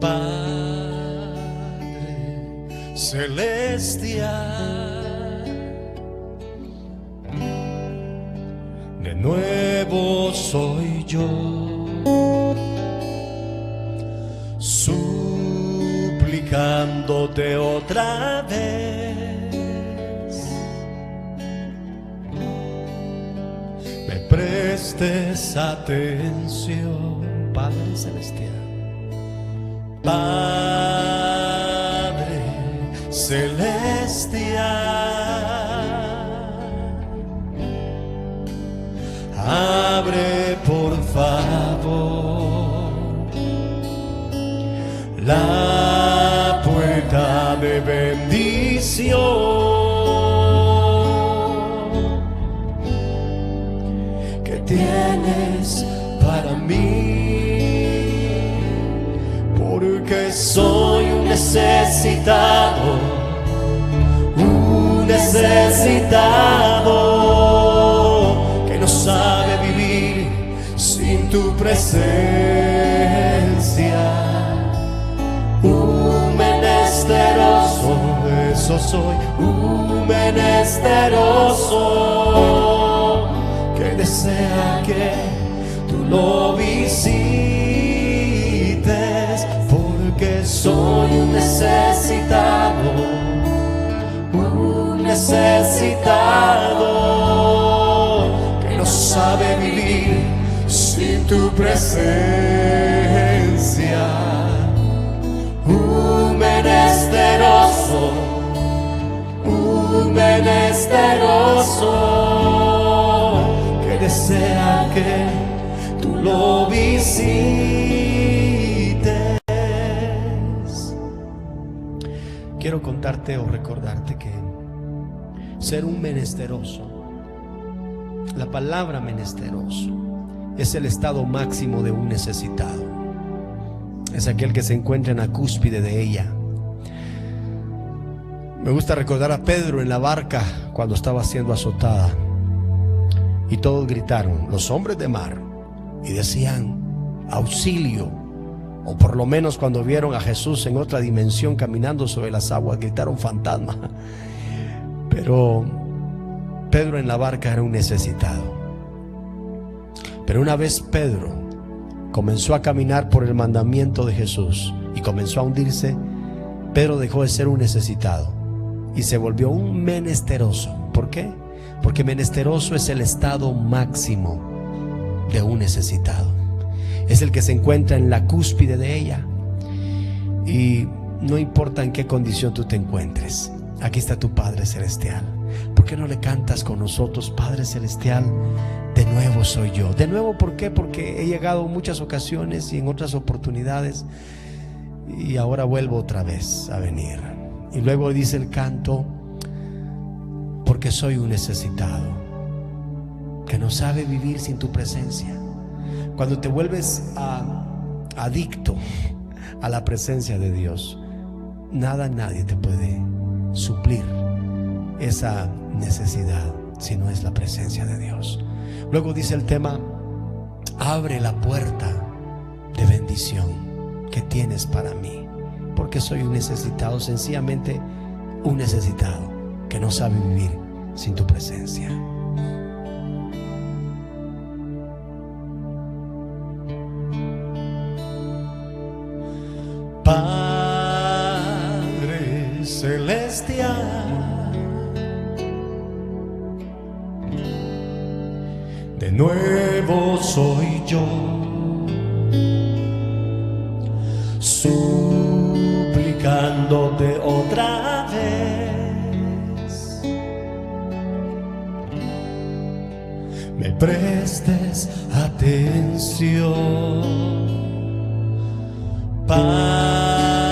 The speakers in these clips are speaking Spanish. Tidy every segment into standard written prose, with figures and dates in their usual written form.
Padre celestial, de nuevo soy yo, suplicándote otra vez, me prestes atención, Padre celestial. Padre celestial, abre por favor la puerta de bendición que tienes para mí, porque soy un necesitado, que no sabe vivir sin tu presencia, un menesteroso, eso soy, un menesteroso que desea que tú lo visites, porque soy un necesitado, que no sabe vivir sin tu presencia, un menesteroso, que desea que tú lo visites. Quiero contarte o recordarte que ser un menesteroso, la palabra menesteroso, es el estado máximo de un necesitado. Es aquel que se encuentra en la cúspide de ella. Me gusta recordar a Pedro en la barca cuando estaba siendo azotada y todos gritaron, los hombres de mar, y decían auxilio, o por lo menos cuando vieron a Jesús en otra dimensión caminando sobre las aguas gritaron fantasma. Pero Pedro en la barca era un necesitado. Pero una vez Pedro comenzó a caminar por el mandamiento de Jesús y comenzó a hundirse, Pedro dejó de ser un necesitado y se volvió un menesteroso. ¿Por qué? Porque menesteroso es el estado máximo de un necesitado. Es el que se encuentra en la cúspide de ella. Y no importa en qué condición tú te encuentres, aquí está tu Padre Celestial. ¿Por qué no le cantas con nosotros? Padre Celestial, de nuevo soy yo. De nuevo, ¿por qué? Porque he llegado en muchas ocasiones y en otras oportunidades, y ahora vuelvo otra vez a venir. Y luego dice el canto, porque soy un necesitado que no sabe vivir sin tu presencia. Cuando te vuelves adicto a la presencia de Dios, nadie te puede suplir esa necesidad si no es la presencia de Dios. Luego dice el tema, abre la puerta de bendición que tienes para mí, porque soy un necesitado, sencillamente un necesitado que no sabe vivir sin tu presencia. Padre Celestial, de nuevo soy yo, suplicándote otra vez, me prestes atención. Padre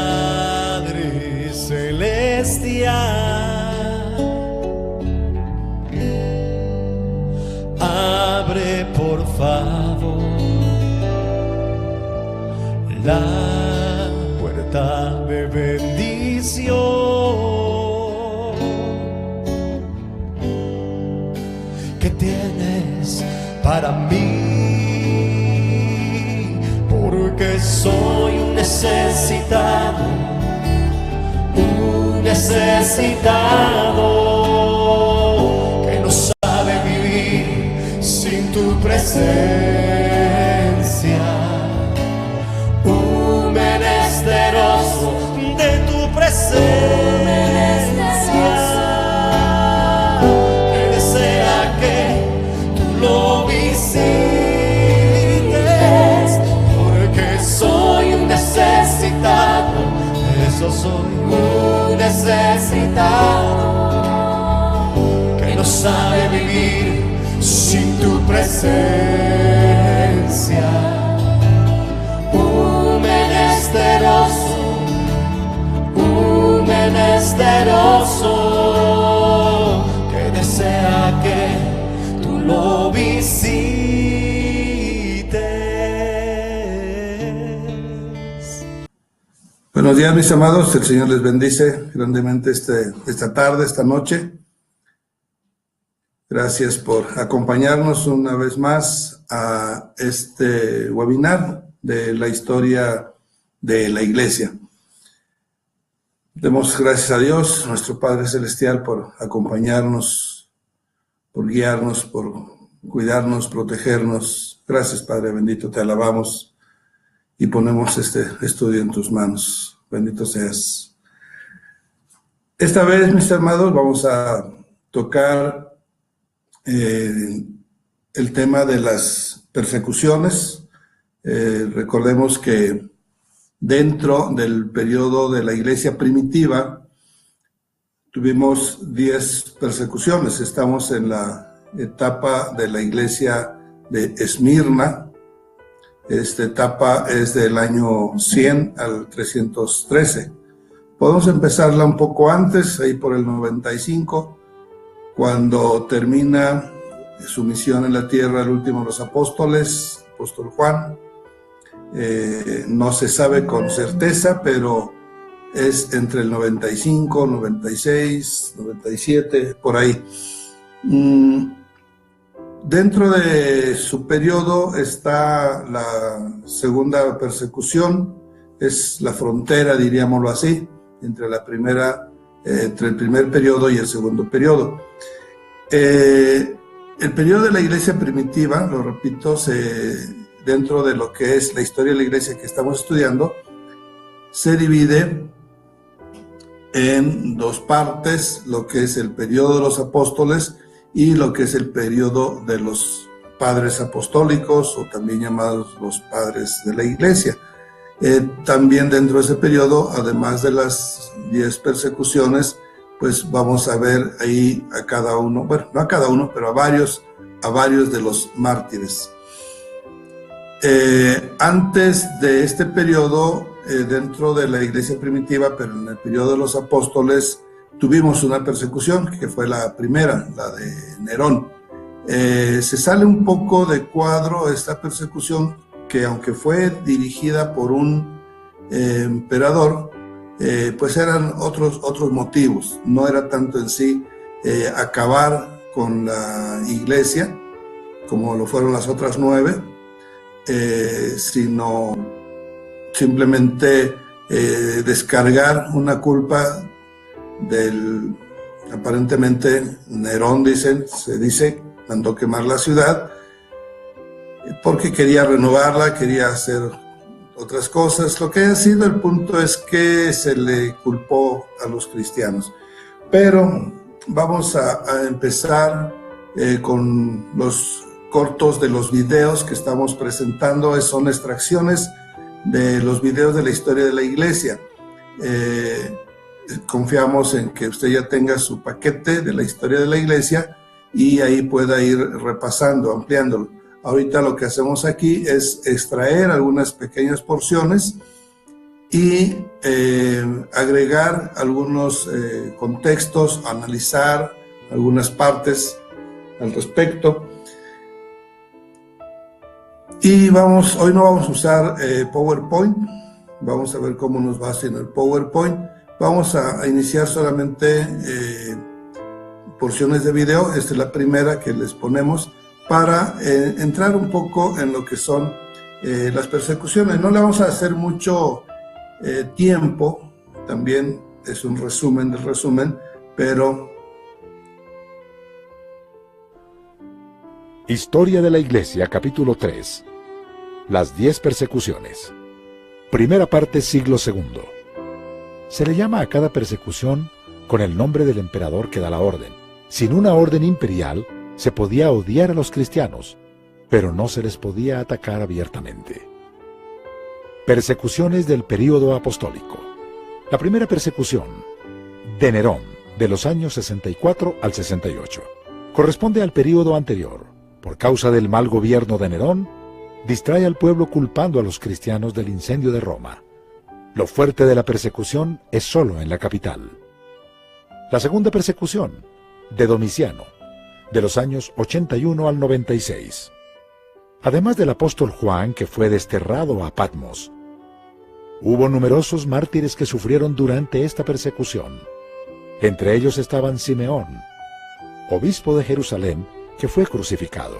Celestial, abre por favor la puerta de bendición que tienes para mí, porque soy un necesitado que no sabe vivir sin tu presencia, un menesteroso de tu presencia, que desea que tú lo visites, porque soy un necesitado, eso soy, un necesitado que no sabe vivir sin tu presencia, un menesteroso que desea que tú lo visites. Buenos días, mis amados. El Señor les bendice grandemente esta tarde, esta noche. Gracias por acompañarnos una vez más a este webinar de la historia de la iglesia. Demos gracias a Dios, nuestro Padre Celestial, por acompañarnos, por guiarnos, por cuidarnos, protegernos. Gracias, Padre bendito, te alabamos y ponemos este estudio en tus manos. Bendito seas. Esta vez, mis amados, vamos a tocar el tema de las persecuciones. Recordemos que dentro del periodo de la iglesia primitiva tuvimos 10 persecuciones. Estamos en la etapa de la iglesia de Esmirna. Esta etapa es del año 100 al 313. Podemos empezarla un poco antes, ahí por el 95, cuando termina su misión en la tierra el último de los apóstoles, apóstol Juan. No se sabe con certeza, pero es entre el 95, 96, 97, por ahí. Dentro de su periodo está la segunda persecución, es la frontera, diríamoslo así, entre el primer periodo y el segundo periodo. El periodo de la iglesia primitiva, lo repito, dentro de lo que es la historia de la iglesia que estamos estudiando, se divide en dos partes, lo que es el periodo de los apóstoles y lo que es el periodo de los padres apostólicos, o también llamados los padres de la iglesia. También dentro de ese periodo, además de las 10 persecuciones, pues vamos a ver ahí a cada uno, bueno, no a cada uno, pero a varios de los mártires. Antes de este periodo, dentro de la iglesia primitiva, pero en el periodo de los apóstoles, tuvimos una persecución, que fue la primera, la de Nerón. Se sale un poco de cuadro esta persecución, que aunque fue dirigida por un emperador, pues eran otros motivos. No era tanto en sí acabar con la iglesia, como lo fueron las otras 9, sino simplemente descargar una culpa del, aparentemente, Nerón, se dice, mandó quemar la ciudad, porque quería renovarla, quería hacer otras cosas. Lo que ha sido el punto es que se le culpó a los cristianos. Pero vamos a empezar con los cortos de los videos que estamos presentando. Son extracciones de los videos de la historia de la iglesia. Confiamos en que usted ya tenga su paquete de la historia de la iglesia y ahí pueda ir repasando, ampliándolo. Ahorita lo que hacemos aquí es extraer algunas pequeñas porciones y agregar algunos contextos, analizar algunas partes al respecto. Y hoy no vamos a usar PowerPoint, vamos a ver cómo nos va haciendo el PowerPoint. Vamos a iniciar solamente porciones de video. Esta es la primera que les ponemos para entrar un poco en lo que son las persecuciones. No le vamos a hacer mucho tiempo, también es un resumen del resumen, pero... Historia de la Iglesia, capítulo 3. Las 10 persecuciones. Primera parte, siglo II. Se le llama a cada persecución con el nombre del emperador que da la orden. Sin una orden imperial, se podía odiar a los cristianos, pero no se les podía atacar abiertamente. Persecuciones del período apostólico. La primera persecución, de Nerón, de los años 64 al 68, corresponde al período anterior. Por causa del mal gobierno de Nerón, distrae al pueblo culpando a los cristianos del incendio de Roma. Lo fuerte de la persecución es solo en la capital. La segunda persecución, de Domiciano, de los años 81 al 96. Además del apóstol Juan, que fue desterrado a Patmos, hubo numerosos mártires que sufrieron durante esta persecución. Entre ellos estaban Simeón, obispo de Jerusalén, que fue crucificado.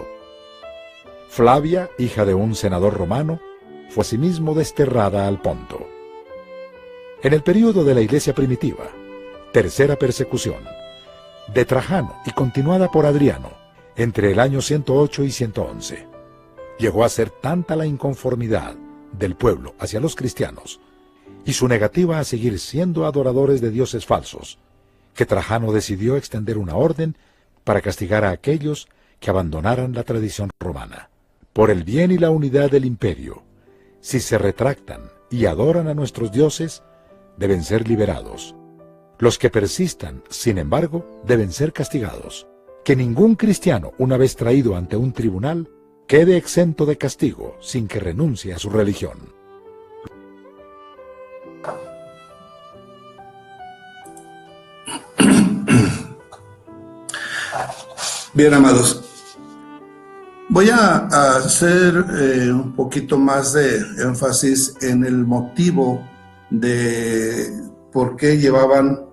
Flavia, hija de un senador romano, fue asimismo desterrada al Ponto. En el período de la Iglesia primitiva, tercera persecución, de Trajano y continuada por Adriano, entre el año 108 y 111. Llegó a ser tanta la inconformidad del pueblo hacia los cristianos y su negativa a seguir siendo adoradores de dioses falsos, que Trajano decidió extender una orden para castigar a aquellos que abandonaran la tradición romana. Por el bien y la unidad del imperio, si se retractan y adoran a nuestros dioses, deben ser liberados. Los que persistan, sin embargo, deben ser castigados. Que ningún cristiano, una vez traído ante un tribunal, quede exento de castigo sin que renuncie a su religión. Bien, amados, voy a hacer un poquito más de énfasis en el motivo de por qué llevaban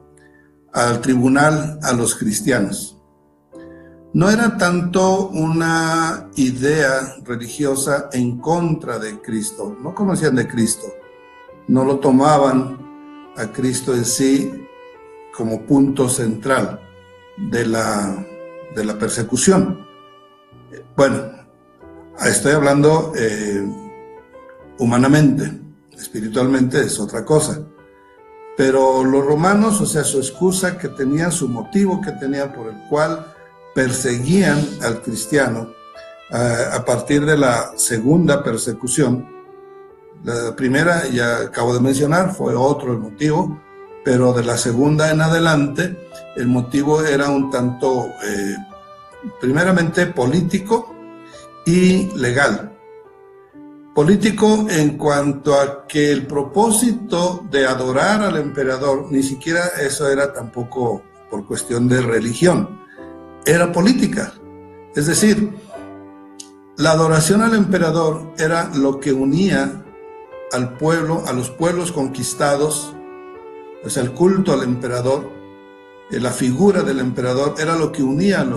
al tribunal a los cristianos. No era tanto una idea religiosa en contra de Cristo, no conocían de Cristo, no lo tomaban a Cristo en sí como punto central de la persecución. Bueno, estoy hablando humanamente, espiritualmente es otra cosa. Pero los romanos, o sea, su excusa que tenían, su motivo que tenían por el cual perseguían al cristiano, a partir de la segunda persecución. La primera, ya acabo de mencionar, fue otro el motivo, pero de la segunda en adelante, el motivo era un tanto, primeramente político y legal. Político en cuanto a que el propósito de adorar al emperador, ni siquiera eso era tampoco por cuestión de religión, era política. Es decir, la adoración al emperador era lo que unía al pueblo, a los pueblos conquistados, o sea, el culto al emperador, la figura del emperador era lo que unía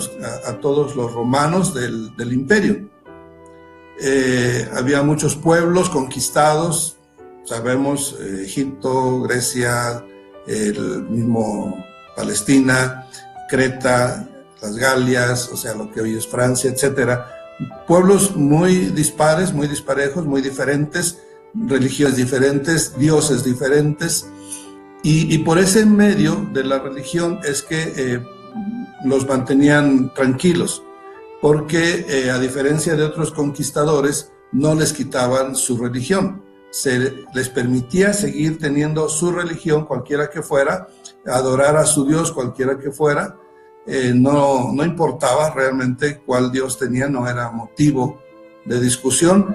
a todos los romanos del imperio. Había muchos pueblos conquistados, sabemos, Egipto, Grecia, el mismo Palestina, Creta, las Galias, o sea, lo que hoy es Francia, etcétera. Pueblos muy dispares, muy disparejos, muy diferentes, religiones diferentes, dioses diferentes, y por ese medio de la religión es que los mantenían tranquilos, porque a diferencia de otros conquistadores, no les quitaban su religión. Se les permitía seguir teniendo su religión, cualquiera que fuera, adorar a su Dios, cualquiera que fuera. No importaba realmente cuál Dios tenía, no era motivo de discusión,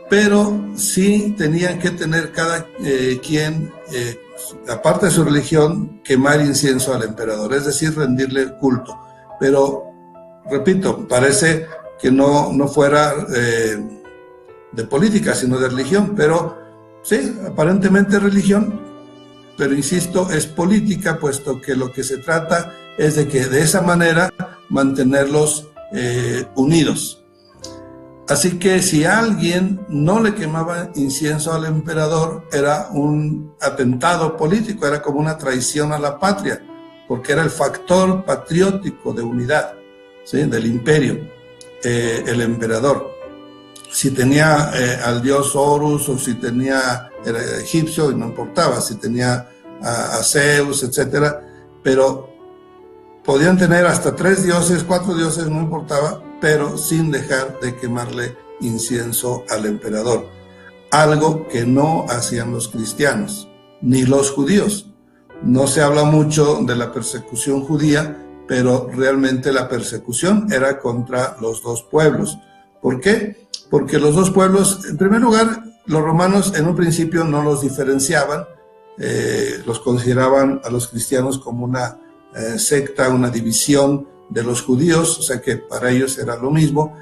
pero sí tenían que tener cada quien, aparte de su religión, quemar incienso al emperador, es decir, rendirle culto. Pero repito, parece que no fuera de política, sino de religión, pero sí, aparentemente religión, pero insisto, es política, puesto que lo que se trata es de que de esa manera mantenerlos unidos. Así que si alguien no le quemaba incienso al emperador, era un atentado político, era como una traición a la patria, porque era el factor patriótico de unidad, ¿sí?, del imperio, el emperador. Si tenía al dios Horus, o si tenía, era egipcio, y no importaba, si tenía a Zeus, etcétera, pero podían tener hasta 3 dioses, 4 dioses, no importaba, pero sin dejar de quemarle incienso al emperador. Algo que no hacían los cristianos, ni los judíos. No se habla mucho de la persecución judía, pero realmente la persecución era contra los dos pueblos. ¿Por qué? Porque los dos pueblos, en primer lugar, los romanos en un principio no los diferenciaban, los consideraban a los cristianos como una secta, una división de los judíos, o sea que para ellos era lo mismo,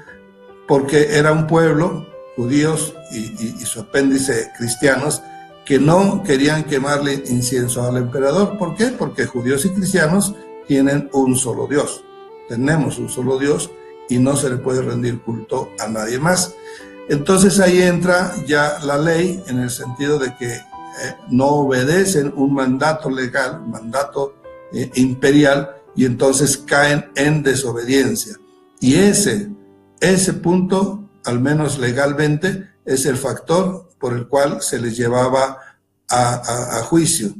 porque era un pueblo, judíos y su apéndice cristianos, que no querían quemarle incienso al emperador. ¿Por qué? Porque judíos y cristianos tienen un solo Dios, tenemos un solo Dios y no se le puede rendir culto a nadie más. Entonces ahí entra ya la ley, en el sentido de que no obedecen un mandato legal, mandato imperial, y entonces caen en desobediencia. Y ese punto, al menos legalmente, es el factor por el cual se les llevaba a juicio.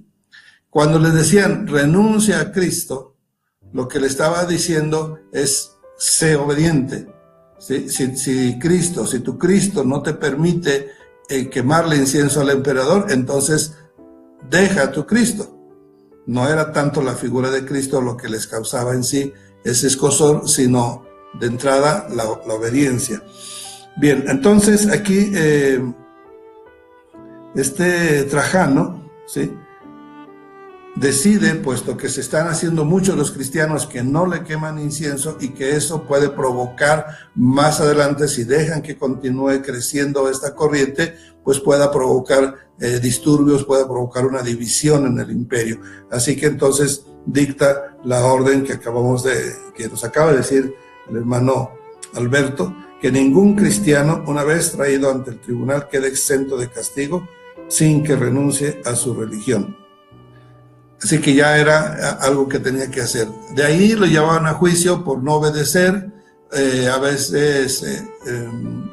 Cuando les decían renuncia a Cristo, lo que le estaba diciendo es sé obediente. Si tu Cristo no te permite quemarle incienso al emperador, entonces deja a tu Cristo. No era tanto la figura de Cristo lo que les causaba en sí ese escozor, sino de entrada la obediencia. Bien, entonces aquí Trajano, ¿sí?, decide, puesto que se están haciendo muchos los cristianos que no le queman incienso, y que eso puede provocar más adelante, si dejan que continúe creciendo esta corriente, pues pueda provocar disturbios, pueda provocar una división en el imperio. Así que entonces dicta la orden que nos acaba de decir el hermano Alberto, que ningún cristiano, una vez traído ante el tribunal, quede exento de castigo sin que renuncie a su religión. Así que ya era algo que tenía que hacer. De ahí lo llevaban a juicio por no obedecer. A veces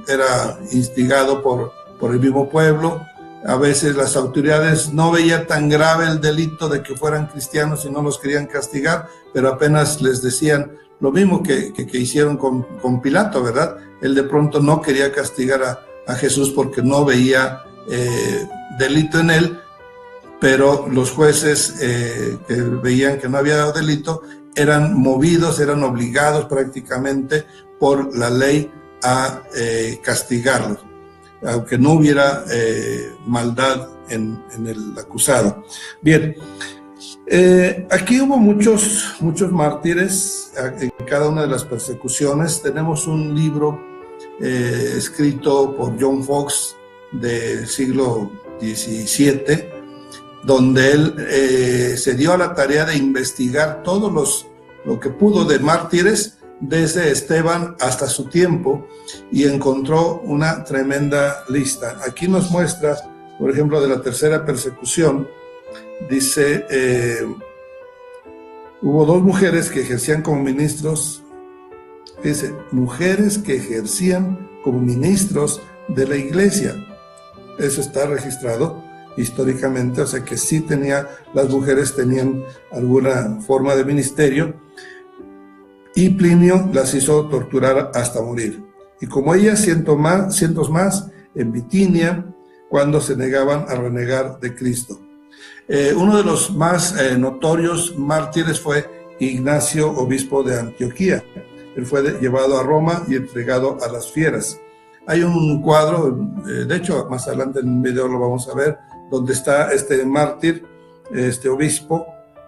era instigado por el mismo pueblo. A veces las autoridades no veían tan grave el delito de que fueran cristianos y no los querían castigar, pero apenas les decían lo mismo que hicieron con Pilato, ¿verdad? Él de pronto no quería castigar a Jesús porque no veía delito en él, pero los jueces que veían que no había delito eran movidos, eran obligados prácticamente por la ley a castigarlos, aunque no hubiera maldad en el acusado. Bien, aquí hubo muchos mártires en cada una de las persecuciones. Tenemos un libro escrito por John Fox del siglo XVII, donde él se dio a la tarea de investigar lo que pudo de mártires desde Esteban hasta su tiempo, y encontró una tremenda lista. Aquí nos muestra, por ejemplo, de la tercera persecución. Dice, hubo 2 mujeres que ejercían como ministros, dice, mujeres que ejercían como ministros de la iglesia. Eso está registrado históricamente, o sea que sí las mujeres tenían alguna forma de ministerio, y Plinio las hizo torturar hasta morir. Y como ellas, cientos más en Bitinia, cuando se negaban a renegar de Cristo. Uno de los más notorios mártires fue Ignacio, obispo de Antioquía. Él fue llevado a Roma y entregado a las fieras. Hay un cuadro, de hecho más adelante en un video lo vamos a ver, donde está este mártir, este obispo,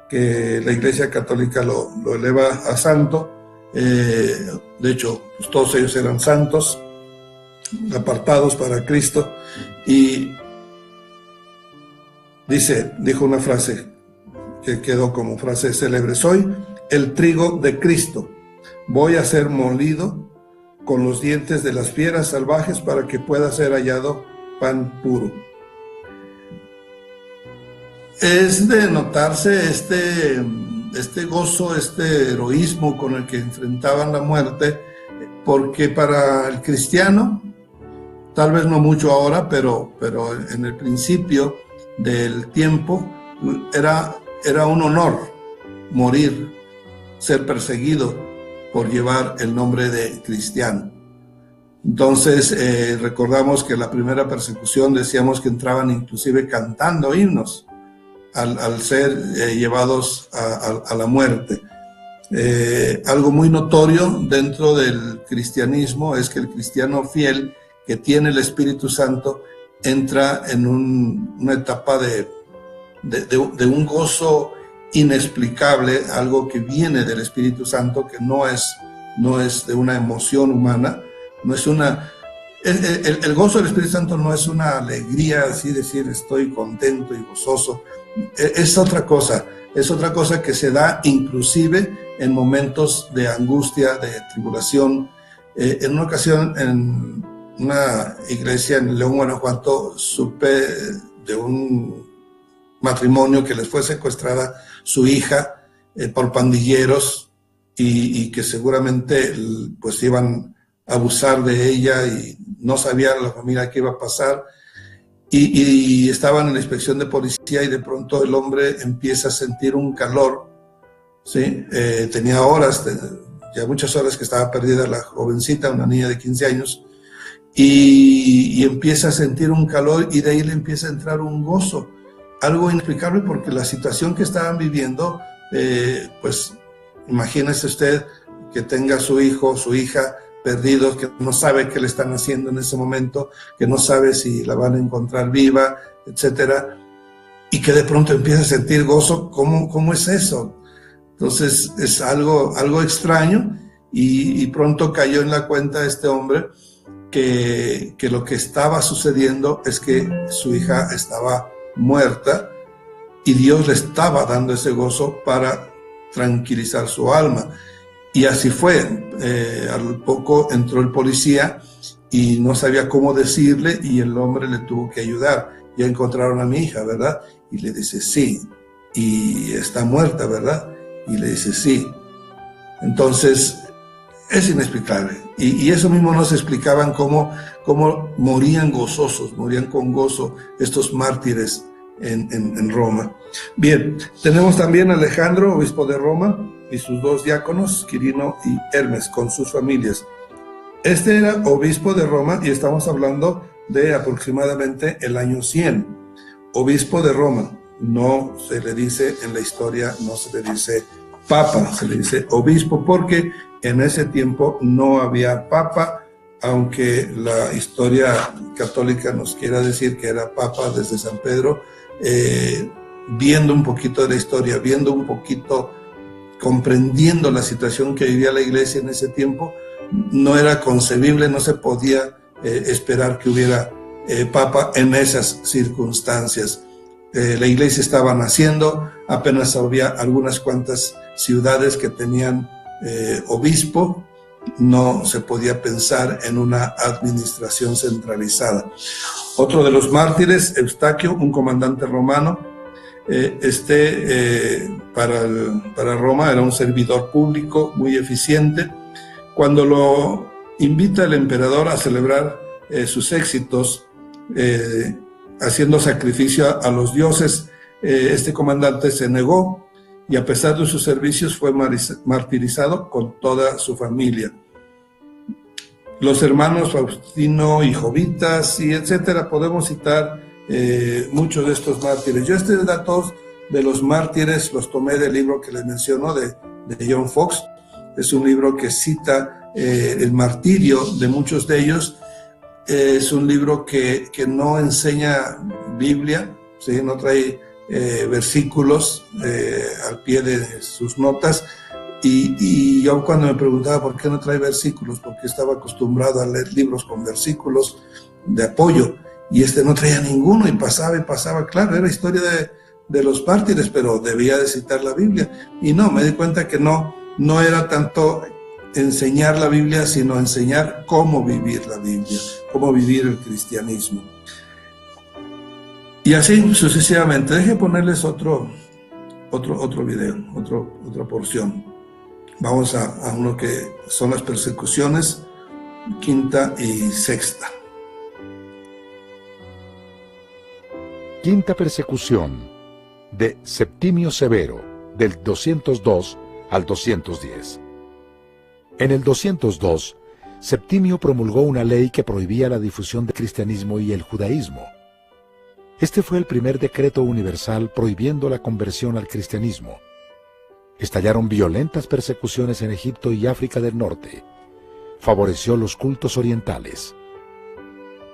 que la Iglesia Católica lo eleva a santo. De hecho, pues todos ellos eran santos, apartados para Cristo. Y dijo una frase que quedó como frase célebre: soy el trigo de Cristo, voy a ser molido con los dientes de las fieras salvajes para que pueda ser hallado pan puro. Es de notarse este gozo, este heroísmo con el que enfrentaban la muerte, porque para el cristiano, tal vez no mucho ahora, pero en el principio del tiempo, era un honor morir, ser perseguido por llevar el nombre de cristiano. Entonces, recordamos que la primera persecución decíamos que entraban inclusive cantando himnos al ser llevados a la muerte. Algo muy notorio dentro del cristianismo es que el cristiano fiel que tiene el Espíritu Santo entra en una etapa de un gozo inexplicable, algo que viene del Espíritu Santo, que no es de una emoción humana, no es el gozo del Espíritu Santo no es una alegría, así decir estoy contento y gozoso, es otra cosa que se da inclusive en momentos de angustia, de tribulación. En una ocasión, en una iglesia en León, Guanajuato, supe de un matrimonio que les fue secuestrada su hija por pandilleros y que seguramente pues iban a abusar de ella y no sabía la familia qué iba a pasar y estaban en la inspección de policía y de pronto el hombre empieza a sentir un calor, ¿sí? Tenía horas, ya muchas horas que estaba perdida la jovencita, una niña de 15 años, y empieza a sentir un calor y de ahí le empieza a entrar un gozo, algo inexplicable porque la situación que estaban viviendo, pues imagínese usted que tenga su hijo, su hija perdidos, que no sabe qué le están haciendo en ese momento, que no sabe si la van a encontrar viva, etcétera, y que de pronto empieza a sentir gozo. ¿Cómo es eso? Entonces es algo extraño y pronto cayó en la cuenta este hombre que lo que estaba sucediendo es que su hija estaba muerta y Dios le estaba dando ese gozo para tranquilizar su alma. Y así fue. Al poco entró el policía y no sabía cómo decirle y el hombre le tuvo que ayudar. Ya encontraron a mi hija, ¿verdad? Y le dice, sí. Y está muerta, ¿verdad? Y le dice, sí. Entonces, es inexplicable. Y eso mismo nos explicaban cómo morían gozosos, morían con gozo estos mártires en Roma. Bien, tenemos también a Alejandro, obispo de Roma, y sus dos diáconos, Quirino y Hermes, con sus familias. Este era obispo de Roma y estamos hablando de aproximadamente el año 100. Obispo de Roma, no se le dice en la historia, no se le dice papa, se le dice obispo porque en ese tiempo no había papa, aunque la historia católica nos quiera decir que era papa desde San Pedro. Viendo un poquito de la historia, viendo un poquito, comprendiendo la situación que vivía la iglesia en ese tiempo, no era concebible, no se podía esperar que hubiera papa en esas circunstancias. La iglesia estaba naciendo, apenas había algunas cuantas ciudades que tenían obispo, no se podía pensar en una administración centralizada. Otro de los mártires, Eustaquio, un comandante romano, para Roma era un servidor público muy eficiente. Cuando lo invita el emperador a celebrar sus éxitos, haciendo sacrificio a los dioses, este comandante se negó y a pesar de sus servicios fue martirizado con toda su familia. Los hermanos Faustino y Jovitas y etcétera, podemos citar muchos de estos mártires. Yo estos datos de los mártires los tomé del libro que les menciono de John Fox. Es un libro que cita el martirio de muchos de ellos. Es un libro que no enseña Biblia, ¿sí? No trae versículos al pie de sus notas. Y yo cuando me preguntaba por qué no trae versículos, porque estaba acostumbrado a leer libros con versículos de apoyo, y no traía ninguno, y pasaba, claro, era historia de los mártires, pero debía de citar la Biblia, y no, me di cuenta que no era tanto enseñar la Biblia, sino enseñar cómo vivir la Biblia, cómo vivir el cristianismo. Y así sucesivamente. Deje ponerles otro video, otra porción. Vamos a uno que son las persecuciones, quinta y sexta. Quinta persecución de Septimio Severo, del 202 al 210. En el 202, Septimio promulgó una ley que prohibía la difusión del cristianismo y el judaísmo. Este fue el primer decreto universal prohibiendo la conversión al cristianismo. Estallaron violentas persecuciones en Egipto y África del Norte. Favoreció los cultos orientales.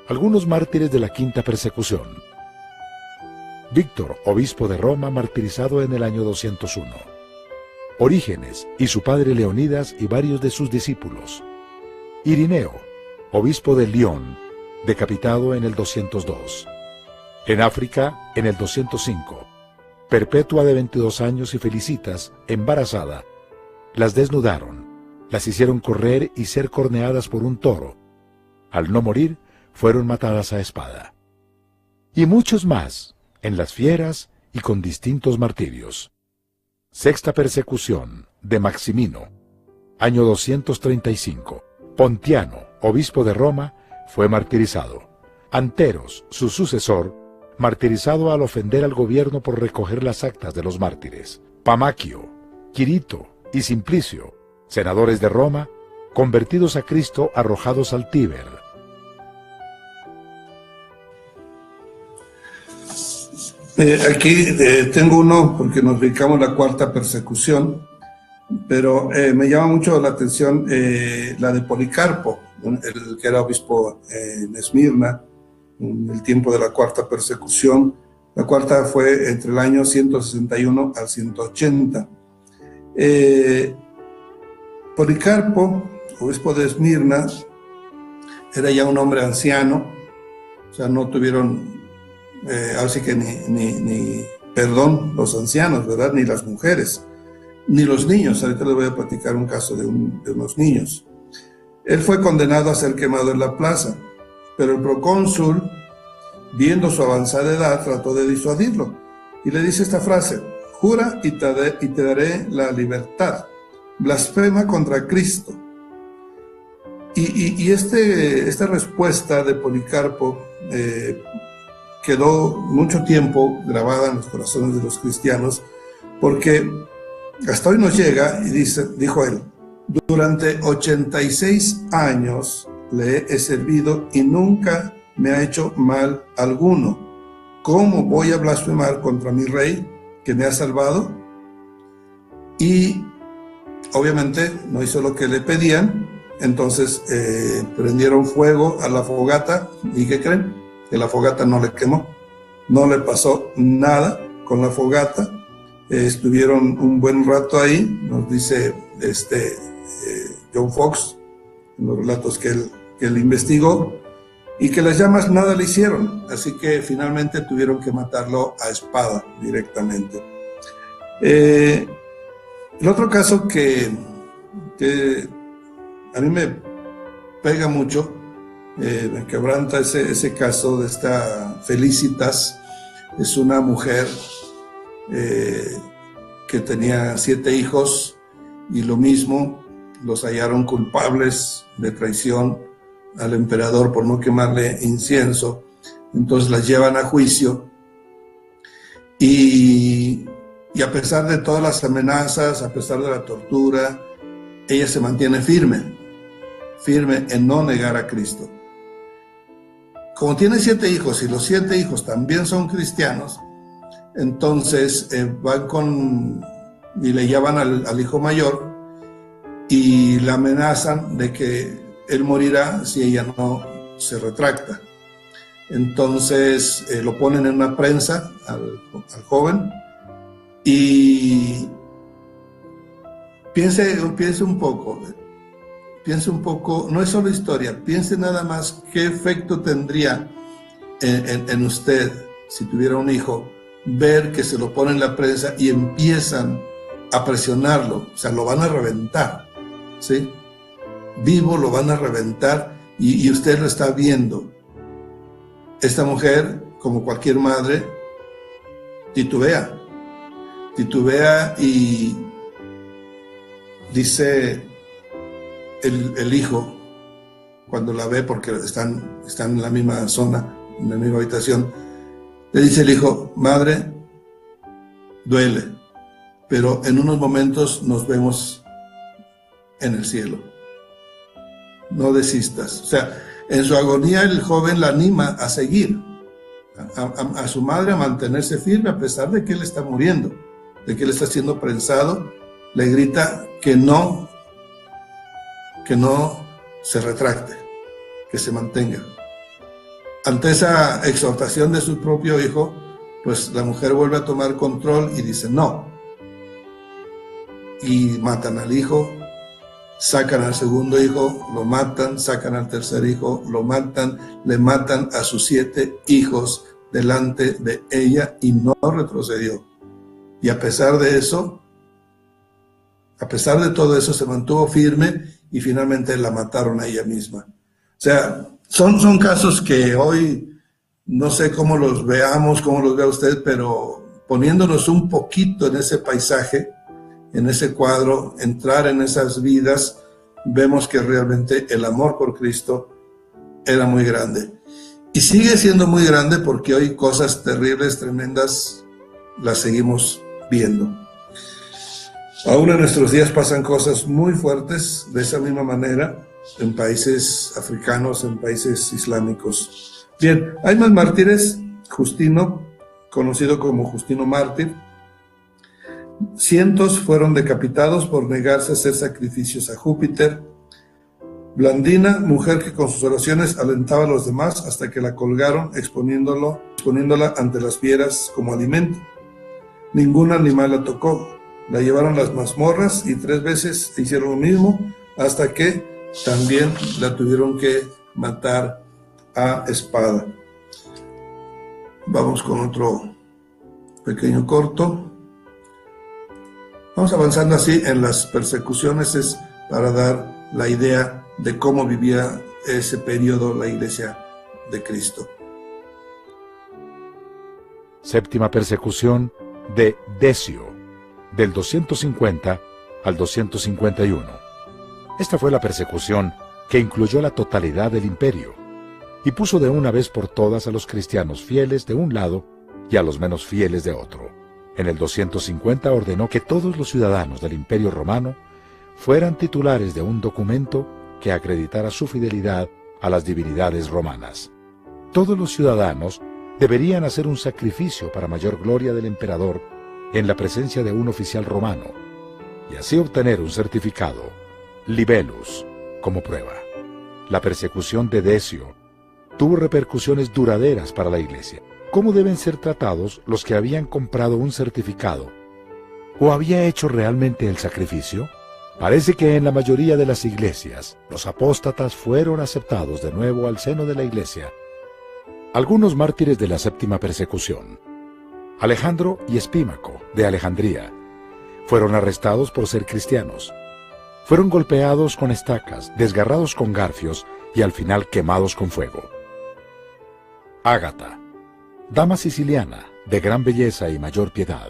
Algunos mártires de la quinta persecución. Víctor, obispo de Roma, martirizado en el año 201. Orígenes y su padre Leonidas y varios de sus discípulos. Irineo, obispo de Lyon, decapitado en el 202. En África, en el 205, Perpetua de 22 años y Felicitas, embarazada, las desnudaron, las hicieron correr y ser corneadas por un toro. Al no morir, fueron matadas a espada. Y muchos más, en las fieras y con distintos martirios. Sexta persecución de Maximino, año 235. Pontiano, obispo de Roma, fue martirizado. Anteros, su sucesor, martirizado al ofender al gobierno por recoger las actas de los mártires. Pamaquio, Quirito y Simplicio, senadores de Roma, convertidos a Cristo, arrojados al Tíber. Aquí tengo uno porque nos dedicamos a la cuarta persecución, pero me llama mucho la atención la de Policarpo, el que era obispo en Esmirna, en el tiempo de la cuarta persecución. La cuarta fue entre el año 161 al 180. Policarpo, obispo de Esmirna, era ya un hombre anciano, o sea, no tuvieron, así que ni perdón los ancianos, ¿verdad? Ni las mujeres, ni los niños. Ahorita les voy a platicar un caso de unos niños. Él fue condenado a ser quemado en la plaza, pero el procónsul, viendo su avanzada edad, trató de disuadirlo y le dice esta frase: jura y te daré la libertad, blasfema contra Cristo. Y esta respuesta de Policarpo quedó mucho tiempo grabada en los corazones de los cristianos, porque hasta hoy nos llega y dijo él: durante 86 años le he servido y nunca me ha hecho mal alguno. ¿Cómo voy a blasfemar contra mi rey que me ha salvado? Y obviamente no hizo lo que le pedían. Entonces prendieron fuego a la fogata. ¿Y qué creen? Que la fogata no le quemó. No le pasó nada con la fogata. Estuvieron un buen rato ahí, nos dice John Fox, en los relatos que él investigó, y que las llamas nada le hicieron, así que finalmente tuvieron que matarlo a espada directamente. El otro caso que a mí me pega mucho, me quebranta ese caso de esta Felicitas. Es una mujer que tenía 7 hijos y lo mismo, los hallaron culpables de traición al emperador por no quemarle incienso. Entonces las llevan a juicio y a pesar de todas las amenazas, a pesar de la tortura, ella se mantiene firme en no negar a Cristo. Como tiene 7 hijos y los 7 hijos también son cristianos, entonces van y le llevan al hijo mayor y la amenazan de que él morirá si ella no se retracta. Entonces lo ponen en una prensa al joven y piense un poco, no es solo historia, piense nada más qué efecto tendría en usted, si tuviera un hijo, ver que se lo pone en la prensa y empiezan a presionarlo, o sea, lo van a reventar, ¿sí? vivo, lo van a reventar y usted lo está viendo. Esta mujer, como cualquier madre, titubea y dice el hijo, cuando la ve, porque están en la misma zona, en la misma habitación, le dice el hijo: madre, duele, pero en unos momentos nos vemos en el cielo. No desistas. O sea, en su agonía el joven la anima a seguir, a su madre a mantenerse firme a pesar de que él está muriendo, de que él está siendo prensado. Le grita que no se retracte, que se mantenga. Ante esa exhortación de su propio hijo, pues la mujer vuelve a tomar control y dice no. Y matan al hijo, sacan al segundo hijo, lo matan, sacan al tercer hijo, lo matan, le matan a sus 7 hijos delante de ella y no retrocedió. Y a pesar de eso, a pesar de todo eso, se mantuvo firme y finalmente la mataron a ella misma. O sea, son casos que hoy no sé cómo los veamos, cómo los vea usted, pero poniéndonos un poquito en ese paisaje, en ese cuadro, entrar en esas vidas, vemos que realmente el amor por Cristo era muy grande. Y sigue siendo muy grande porque hoy cosas terribles, tremendas, las seguimos viendo. Aún en nuestros días pasan cosas muy fuertes de esa misma manera en países africanos, en países islámicos. Bien, hay más mártires. Justino, conocido como Justino mártir, cientos fueron decapitados por negarse a hacer sacrificios a Júpiter. Blandina, mujer que con sus oraciones alentaba a los demás hasta que la colgaron, exponiéndola ante las fieras como alimento. Ningún animal la tocó. La llevaron a las mazmorras y 3 veces hicieron lo mismo hasta que también la tuvieron que matar a espada. Vamos con otro pequeño corto. Vamos avanzando así en las persecuciones, es para dar la idea de cómo vivía ese periodo la Iglesia de Cristo. Séptima persecución de Decio, del 250 al 251. Esta fue la persecución que incluyó la totalidad del imperio y puso de una vez por todas a los cristianos fieles de un lado y a los menos fieles de otro. En el 250 ordenó que todos los ciudadanos del Imperio Romano fueran titulares de un documento que acreditara su fidelidad a las divinidades romanas. Todos los ciudadanos deberían hacer un sacrificio para mayor gloria del emperador en la presencia de un oficial romano, y así obtener un certificado, libellus, como prueba. La persecución de Decio tuvo repercusiones duraderas para la Iglesia. ¿Cómo deben ser tratados los que habían comprado un certificado o había hecho realmente el sacrificio? Parece que en la mayoría de las iglesias, los apóstatas fueron aceptados de nuevo al seno de la Iglesia. Algunos mártires de la séptima persecución: Alejandro y Espímaco, de Alejandría, fueron arrestados por ser cristianos. Fueron golpeados con estacas, desgarrados con garfios y al final quemados con fuego. Ágata, dama siciliana, de gran belleza y mayor piedad.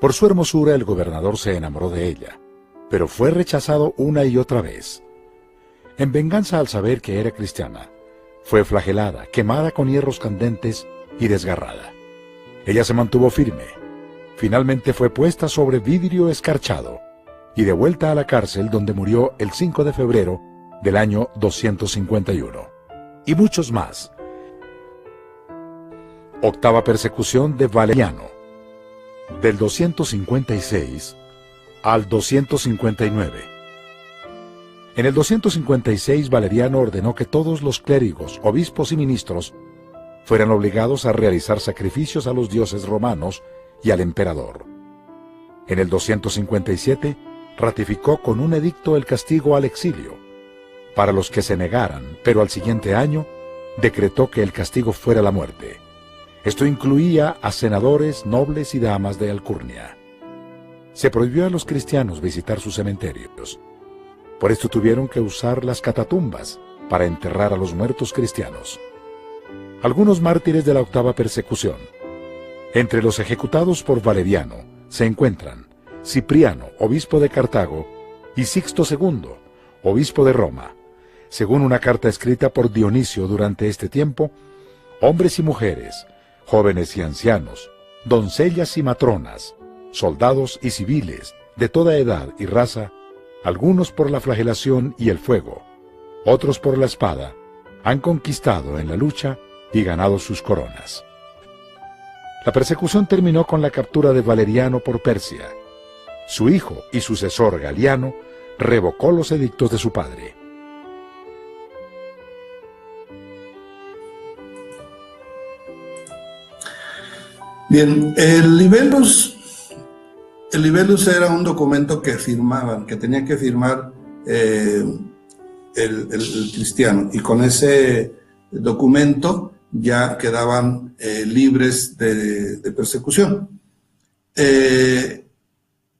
Por su hermosura el gobernador se enamoró de ella, pero fue rechazado una y otra vez. En venganza al saber que era cristiana, fue flagelada, quemada con hierros candentes y desgarrada. Ella se mantuvo firme. Finalmente fue puesta sobre vidrio escarchado y devuelta a la cárcel donde murió el 5 de febrero del año 251. Y muchos más. Octava persecución de Valeriano, del 256 al 259. En el 256 Valeriano ordenó que todos los clérigos, obispos y ministros fueran obligados a realizar sacrificios a los dioses romanos y al emperador. En el 257 ratificó con un edicto el castigo al exilio para los que se negaran, pero al siguiente año decretó que el castigo fuera la muerte. Esto incluía a senadores, nobles y damas de alcurnia. Se prohibió a los cristianos visitar sus cementerios. Por esto tuvieron que usar las catatumbas para enterrar a los muertos cristianos. Algunos mártires de la octava persecución. Entre los ejecutados por Valeriano se encuentran Cipriano, obispo de Cartago, y Sixto II, obispo de Roma. Según una carta escrita por Dionisio durante este tiempo, hombres y mujeres, jóvenes y ancianos, doncellas y matronas, soldados y civiles, de toda edad y raza, algunos por la flagelación y el fuego, otros por la espada, han conquistado en la lucha y ganado sus coronas. La persecución terminó con la captura de Valeriano por Persia. Su hijo y sucesor Galiano revocó los edictos de su padre. Bien, el libellus era un documento que firmaban, que tenía que firmar el cristiano, y con ese documento ya quedaban libres de persecución.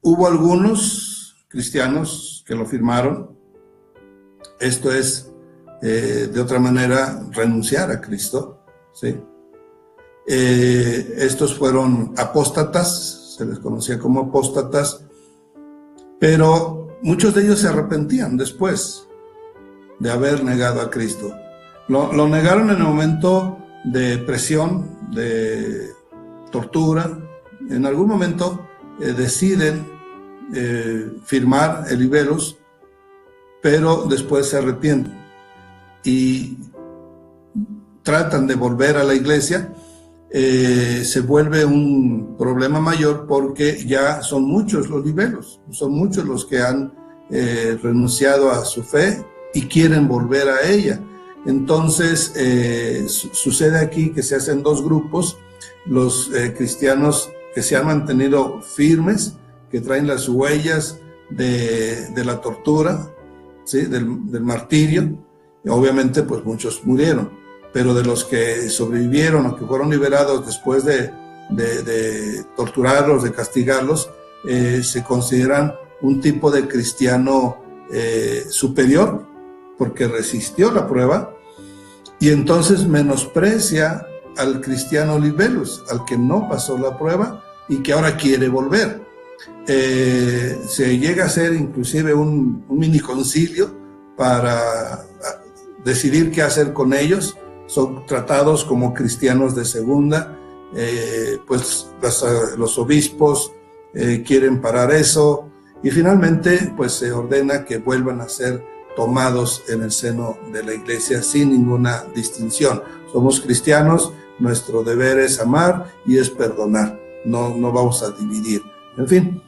Hubo algunos cristianos que lo firmaron. Esto es, de otra manera, renunciar a Cristo, ¿sí? Estos fueron apóstatas, se les conocía como apóstatas, pero muchos de ellos se arrepentían después de haber negado a Cristo. Lo negaron en el momento de presión, de tortura. En algún momento deciden firmar el libellus, pero después se arrepienten y tratan de volver a la iglesia. Se vuelve un problema mayor porque ya son muchos los libellus, son muchos los que han renunciado a su fe y quieren volver a ella. Entonces sucede aquí que se hacen dos grupos: los cristianos que se han mantenido firmes, que traen las huellas de la tortura, ¿sí? del martirio, y obviamente pues muchos murieron, pero de los que sobrevivieron o que fueron liberados después de torturarlos, de castigarlos, se consideran un tipo de cristiano superior, porque resistió la prueba, y entonces menosprecia al cristiano libellus, al que no pasó la prueba y que ahora quiere volver. Se llega a hacer inclusive un mini concilio para decidir qué hacer con ellos. Son tratados como cristianos de segunda, pues los obispos quieren parar eso, y finalmente pues se ordena que vuelvan a ser tomados en el seno de la iglesia sin ninguna distinción. Somos cristianos, nuestro deber es amar y es perdonar, no vamos a dividir. En fin,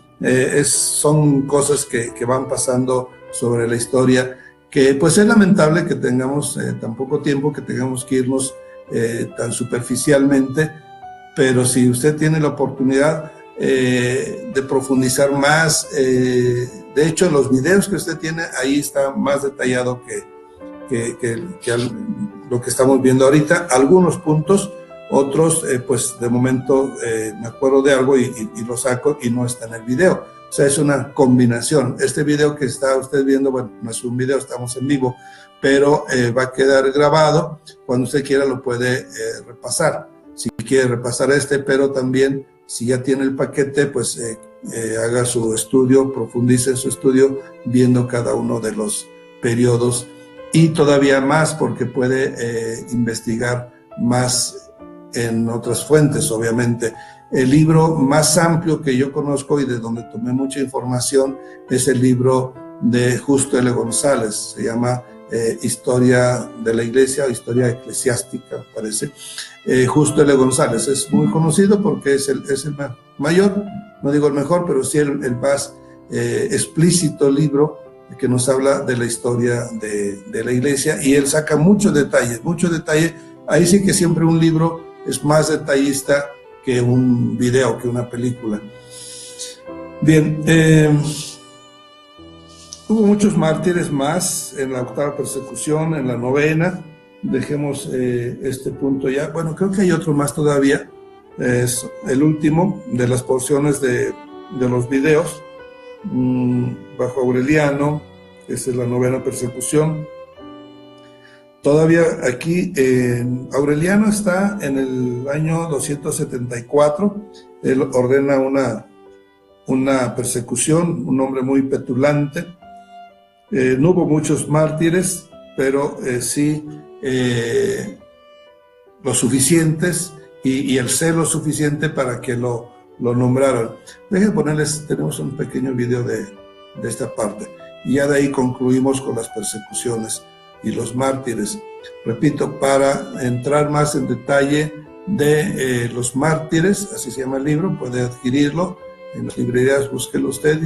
son cosas que van pasando sobre la historia, que pues es lamentable que tengamos tan poco tiempo, que tengamos que irnos tan superficialmente, pero si usted tiene la oportunidad de profundizar más, de hecho los videos que usted tiene ahí está más detallado que lo que estamos viendo ahorita, algunos puntos, otros pues de momento me acuerdo de algo y lo saco y no está en el video. O sea, es una combinación. Este video que está usted viendo, bueno, no es un video, estamos en vivo, pero va a quedar grabado. Cuando usted quiera lo puede repasar, si quiere repasar pero también si ya tiene el paquete, pues haga su estudio, profundice en su estudio, viendo cada uno de los periodos, y todavía más porque puede investigar más en otras fuentes, obviamente. El libro más amplio que yo conozco y de donde tomé mucha información es el libro de Justo L. González, se llama Historia de la Iglesia o Historia Eclesiástica, parece. Justo L. González es muy conocido porque es el mayor, no digo el mejor, pero sí el más explícito libro que nos habla de la historia de la Iglesia, y él saca mucho detalle. Ahí sí que siempre un libro es más detallista que un video, que una película. Bien, hubo muchos mártires más en la octava persecución, en la novena. Dejemos este punto ya. Bueno, creo que hay otro más todavía. Es el último de las porciones de los videos. Bajo Aureliano, Esta es la novena persecución. Todavía aquí Aureliano está en el año 274. Él ordena una persecución, un hombre muy petulante. No hubo muchos mártires, pero sí los suficientes y el celo suficiente para que lo nombraran. Déjenme ponerles, tenemos un pequeño video de esta parte. Y ya de ahí concluimos con las persecuciones y los mártires. Repito, para entrar más en detalle de los mártires, así se llama el libro, puede adquirirlo en las librerías, búsquelo usted.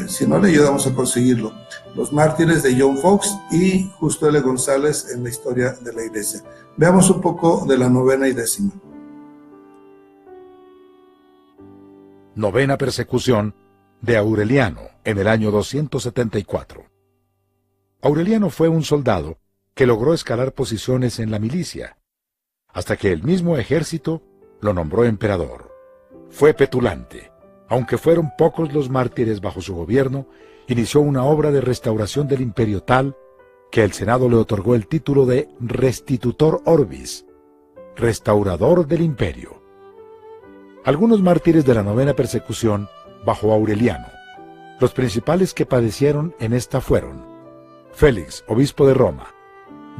Si no, le ayudamos a conseguirlo. Los mártires de John Fox y Justo L. González en la historia de la iglesia. Veamos un poco de la novena y décima. Novena persecución de Aureliano en el año 274. Aureliano fue un soldado que logró escalar posiciones en la milicia, hasta que el mismo ejército lo nombró emperador. Fue petulante. Aunque fueron pocos los mártires bajo su gobierno, inició una obra de restauración del imperio tal que el Senado le otorgó el título de Restitutor Orbis, restaurador del imperio. Algunos mártires de la novena persecución bajo Aureliano. Los principales que padecieron en esta fueron Félix, obispo de Roma,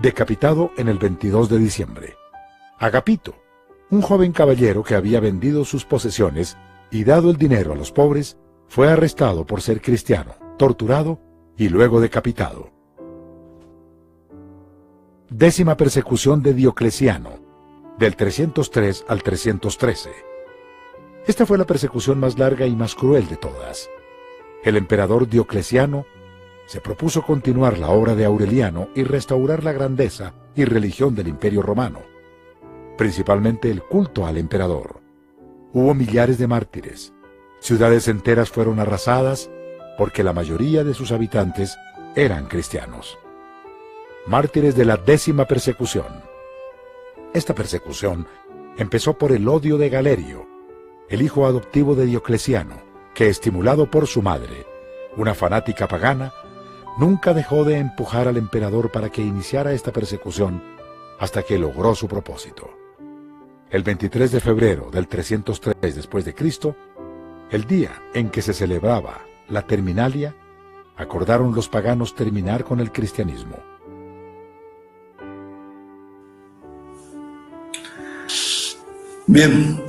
decapitado en el 22 de diciembre. Agapito, un joven caballero que había vendido sus posesiones y dado el dinero a los pobres, fue arrestado por ser cristiano, torturado y luego decapitado. Décima persecución de Diocleciano, del 303 al 313. Esta fue la persecución más larga y más cruel de todas. El emperador Diocleciano se propuso continuar la obra de Aureliano y restaurar la grandeza y religión del Imperio Romano, principalmente el culto al emperador. Hubo millares de mártires. Ciudades enteras fueron arrasadas porque la mayoría de sus habitantes eran cristianos. Mártires de la décima persecución. Esta persecución empezó por el odio de Galerio, el hijo adoptivo de Diocleciano, que, estimulado por su madre, una fanática pagana, nunca dejó de empujar al emperador para que iniciara esta persecución hasta que logró su propósito. El 23 de febrero del 303 después de Cristo, el día en que se celebraba la Terminalia, acordaron los paganos terminar con el cristianismo. Bien,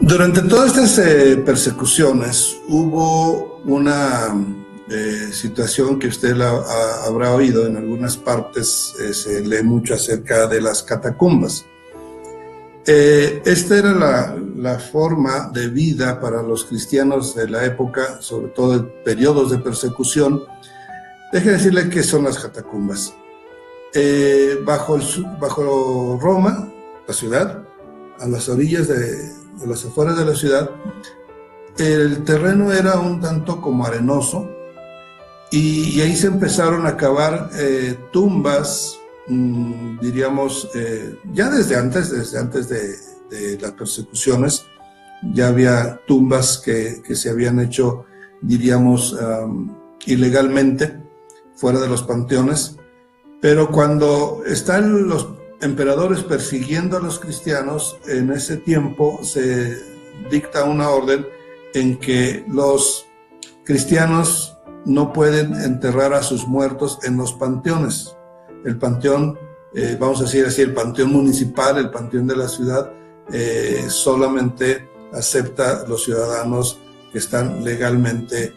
durante todas estas persecuciones hubo una situación que usted habrá oído en algunas partes, se lee mucho acerca de las catacumbas. Esta era la forma de vida para los cristianos de la época, sobre todo en periodos de persecución. Déjeme decirle qué son las catacumbas. Bajo Roma, la ciudad, a las orillas a las afueras de la ciudad, el terreno era un tanto como arenoso y ahí se empezaron a cavar tumbas, diríamos, ya desde antes de las persecuciones, ya había tumbas que se habían hecho, diríamos, ilegalmente, fuera de los panteones, pero cuando están los emperadores persiguiendo a los cristianos, en ese tiempo se dicta una orden en que los cristianos no pueden enterrar a sus muertos en los panteones. El panteón, vamos a decir así, el panteón municipal, el panteón de la ciudad, solamente acepta los ciudadanos que están legalmente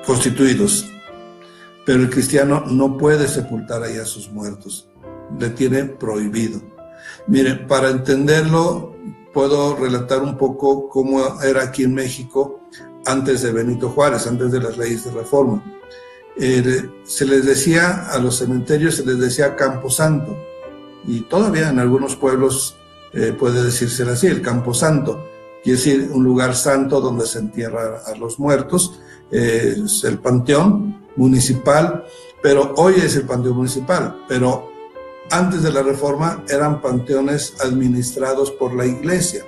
constituidos. Pero el cristiano no puede sepultar ahí a sus muertos, le tiene prohibido. Mire, para entenderlo, puedo relatar un poco cómo era aquí en México antes de Benito Juárez, antes de las leyes de reforma. Se les decía a los cementerios, se les decía Camposanto, y todavía en algunos pueblos puede decirse así, el Camposanto, quiere decir un lugar santo donde se entierra a los muertos. Es el panteón municipal, pero hoy es el panteón municipal, pero antes de la reforma eran panteones administrados por la iglesia.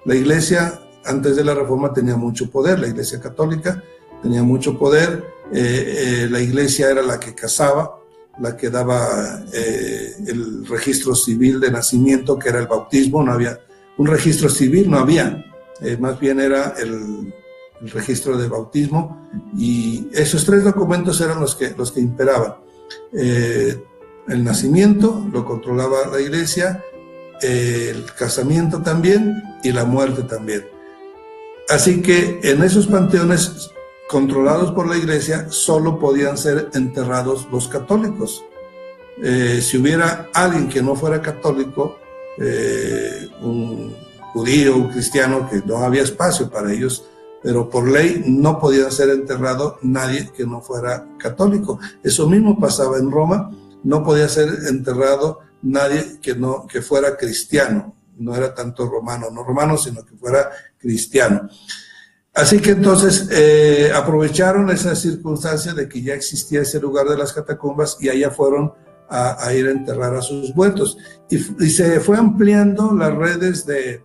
La iglesia antes de la reforma tenía mucho poder, la iglesia católica tenía mucho poder. La iglesia era la que casaba, la que daba el registro civil de nacimiento, que era el bautismo. No había un registro civil, no había, más bien era el registro de bautismo, y esos 3 documentos eran los que imperaban. El nacimiento lo controlaba la iglesia, el casamiento también, y la muerte también. Así que en esos panteones controlados por la iglesia solo podían ser enterrados los católicos. Si hubiera alguien que no fuera católico, un judío, un cristiano, que no había espacio para ellos, pero por ley no podía ser enterrado nadie que no fuera católico. Eso mismo pasaba en Roma, no podía ser enterrado nadie que fuera cristiano, no era tanto romano, sino que fuera cristiano. Así que entonces aprovecharon esa circunstancia de que ya existía ese lugar de las catacumbas, y allá fueron a ir a enterrar a sus muertos. Y se fue ampliando las redes de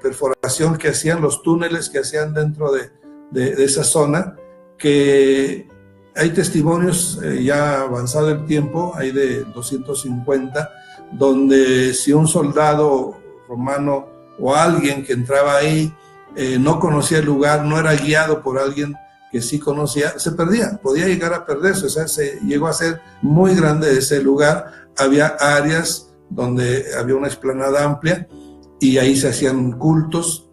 perforación que hacían, los túneles que hacían dentro de esa zona, que hay testimonios, ya avanzado el tiempo, hay de 250, donde si un soldado romano o alguien que entraba ahí no conocía el lugar, no era guiado por alguien que sí conocía, se perdía, podía llegar a perderse. O sea, se llegó a ser muy grande ese lugar. Había áreas donde había una explanada amplia, y ahí se hacían cultos,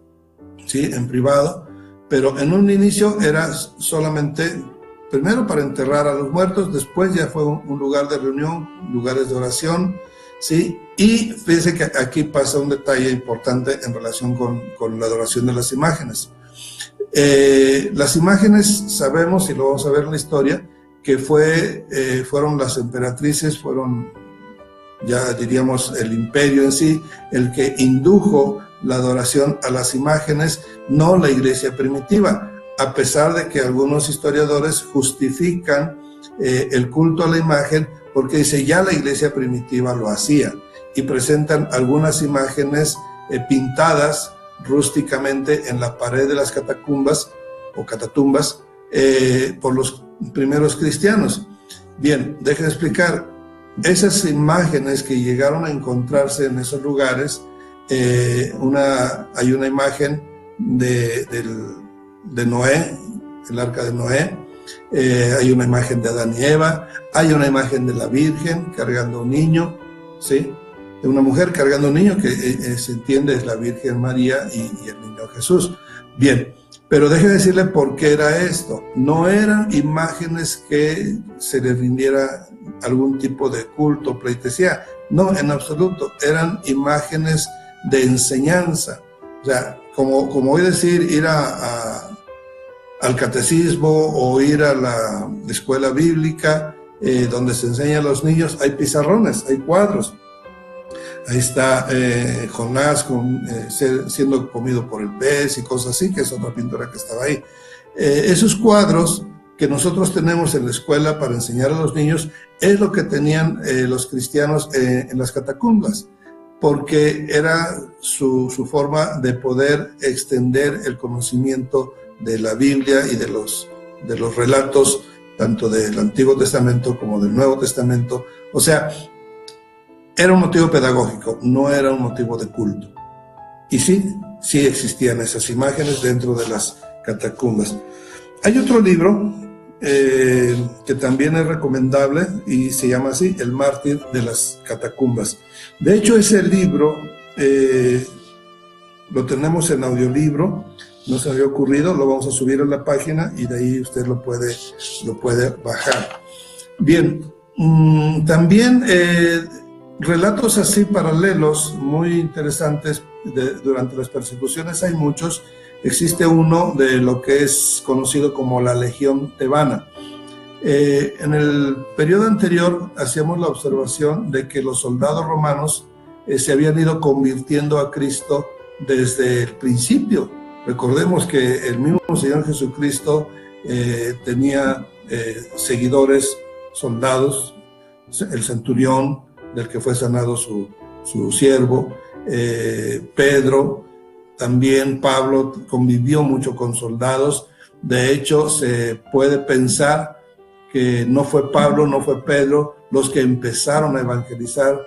¿sí?, en privado, pero en un inicio era solamente, primero para enterrar a los muertos, después ya fue un lugar de reunión, lugares de oración, ¿sí? Y fíjense que aquí pasa un detalle importante en relación con la adoración de las imágenes. Las imágenes, sabemos, y lo vamos a ver en la historia, que fueron las emperatrices, fueron, ya diríamos, el imperio en sí, el que indujo la adoración a las imágenes, no la iglesia primitiva, a pesar de que algunos historiadores justifican el culto a la imagen, porque dice, ya la iglesia primitiva lo hacía, y presentan algunas imágenes pintadas rústicamente en la pared de las catacumbas o catatumbas por los primeros cristianos. Bien, déjenme explicar. Esas imágenes que llegaron a encontrarse en esos lugares, hay una imagen de Noé, el arca de Noé, hay una imagen de Adán y Eva, hay una imagen de la Virgen cargando un niño, ¿sí?, de una mujer cargando un niño, que se entiende es la Virgen María y el niño Jesús. Bien, pero déjeme decirle por qué era esto. No eran imágenes que se les rindiera algún tipo de culto, pleitesía. No, en absoluto. Eran imágenes de enseñanza. O sea, como hoy decir, ir al catecismo o ir a la escuela bíblica, donde se enseña a los niños, hay pizarrones, hay cuadros. Ahí está Jonás siendo comido por el pez y cosas así, que es otra pintura que estaba ahí. Esos cuadros que nosotros tenemos en la escuela para enseñar a los niños es lo que tenían los cristianos en las catacumbas, porque era su forma de poder extender el conocimiento de la Biblia y de los relatos, tanto del Antiguo Testamento como del Nuevo Testamento. O sea, era un motivo pedagógico, no era un motivo de culto. Y sí existían esas imágenes dentro de las catacumbas. Hay otro libro que también es recomendable y se llama así, El mártir de las catacumbas. De hecho, ese libro lo tenemos en audiolibro, no se me había ocurrido, lo vamos a subir a la página y de ahí usted lo puede bajar. Bien, también relatos así paralelos, muy interesantes durante las persecuciones, hay muchos. Existe uno de lo que es conocido como la Legión Tebana. En el periodo anterior hacíamos la observación de que los soldados romanos se habían ido convirtiendo a Cristo desde el principio. Recordemos que el mismo Señor Jesucristo tenía seguidores, soldados, el centurión del que fue sanado su siervo, Pedro, también Pablo convivió mucho con soldados. De hecho, se puede pensar que no fue Pablo, no fue Pedro los que empezaron a evangelizar,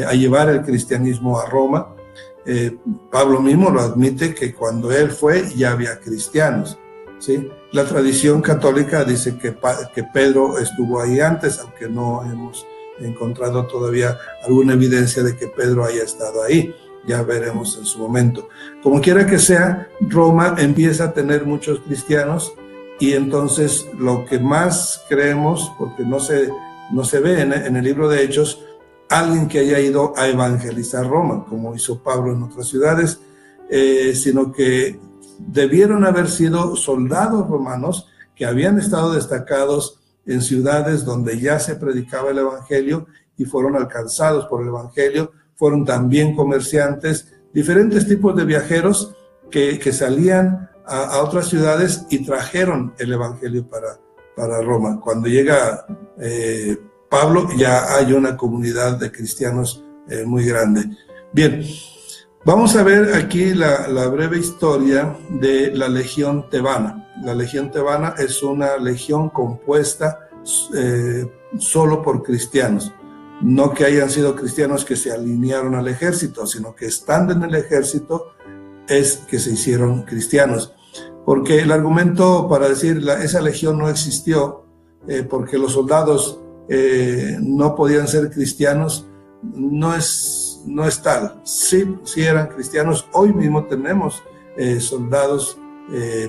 a llevar el cristianismo a Roma. Pablo mismo lo admite, que cuando él fue ya había cristianos, ¿sí? La tradición católica dice que Pedro estuvo ahí antes, aunque no hemos encontrado todavía alguna evidencia de que Pedro haya estado ahí. Ya veremos en su momento. Como quiera que sea, Roma empieza a tener muchos cristianos, y entonces lo que más creemos, porque no se ve en el libro de Hechos alguien que haya ido a evangelizar Roma, como hizo Pablo en otras ciudades, sino que debieron haber sido soldados romanos que habían estado destacados en ciudades donde ya se predicaba el evangelio y fueron alcanzados por el evangelio. Fueron también comerciantes, diferentes tipos de viajeros que salían a otras ciudades y trajeron el evangelio para Roma. Cuando llega Pablo, ya hay una comunidad de cristianos muy grande. Bien, vamos a ver aquí la breve historia de la Legión Tebana. La Legión Tebana es una legión compuesta solo por cristianos. No que hayan sido cristianos que se alinearon al ejército, sino que estando en el ejército es que se hicieron cristianos. Porque el argumento para decir esa legión no existió, porque los soldados no podían ser cristianos, no es tal. Sí eran cristianos. Hoy mismo tenemos soldados,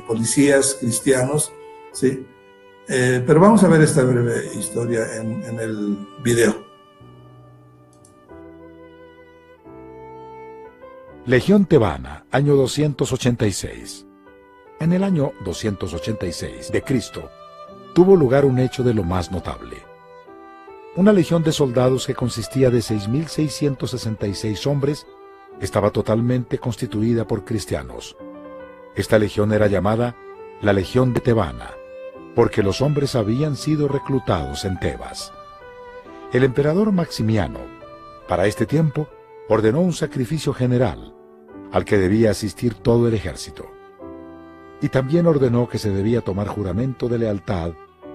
policías cristianos, ¿sí? Pero vamos a ver esta breve historia en el video. Legión Tebana, año 286. En el año 286 de Cristo, tuvo lugar un hecho de lo más notable. Una legión de soldados que consistía de 6.666 hombres estaba totalmente constituida por cristianos. Esta legión era llamada la Legión de Tebana, porque los hombres habían sido reclutados en Tebas. El emperador Maximiano, para este tiempo, ordenó un sacrificio general al que debía asistir todo el ejército. Y también ordenó que se debía tomar juramento de lealtad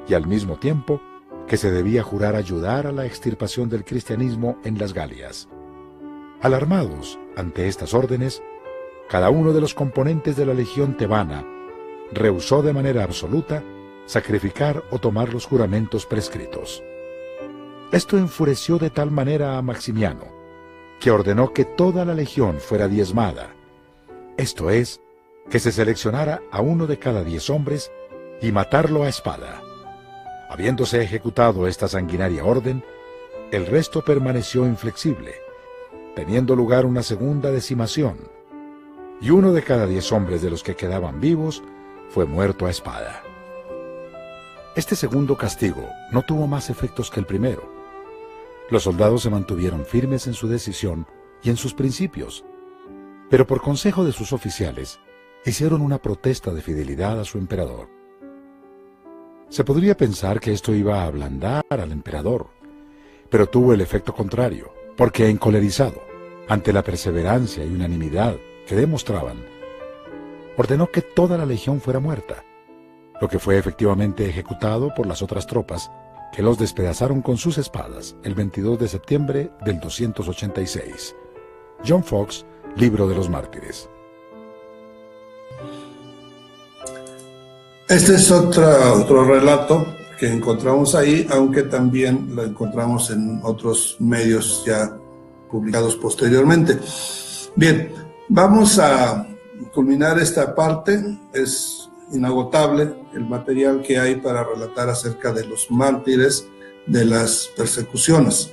y al mismo tiempo que se debía jurar ayudar a la extirpación del cristianismo en las Galias. Alarmados ante estas órdenes, cada uno de los componentes de la Legión Tebana rehusó de manera absoluta sacrificar o tomar los juramentos prescritos. Esto enfureció de tal manera a Maximiano, que ordenó que toda la legión fuera diezmada, esto es, que se seleccionara a uno de cada 10 hombres y matarlo a espada. Habiéndose ejecutado esta sanguinaria orden, el resto permaneció inflexible, teniendo lugar una segunda decimación, y uno de cada 10 hombres de los que quedaban vivos fue muerto a espada. Este segundo castigo no tuvo más efectos que el primero. Los soldados se mantuvieron firmes en su decisión y en sus principios, pero por consejo de sus oficiales, hicieron una protesta de fidelidad a su emperador. Se podría pensar que esto iba a ablandar al emperador, pero tuvo el efecto contrario, porque encolerizado, ante la perseverancia y unanimidad que demostraban, ordenó que toda la legión fuera muerta, lo que fue efectivamente ejecutado por las otras tropas, que los despedazaron con sus espadas el 22 de septiembre del 286. John Fox, Libro de los Mártires. Este es otro relato que encontramos ahí, aunque también lo encontramos en otros medios ya publicados posteriormente. Bien, vamos a culminar esta parte. Es inagotable el material que hay para relatar acerca de los mártires, de las persecuciones.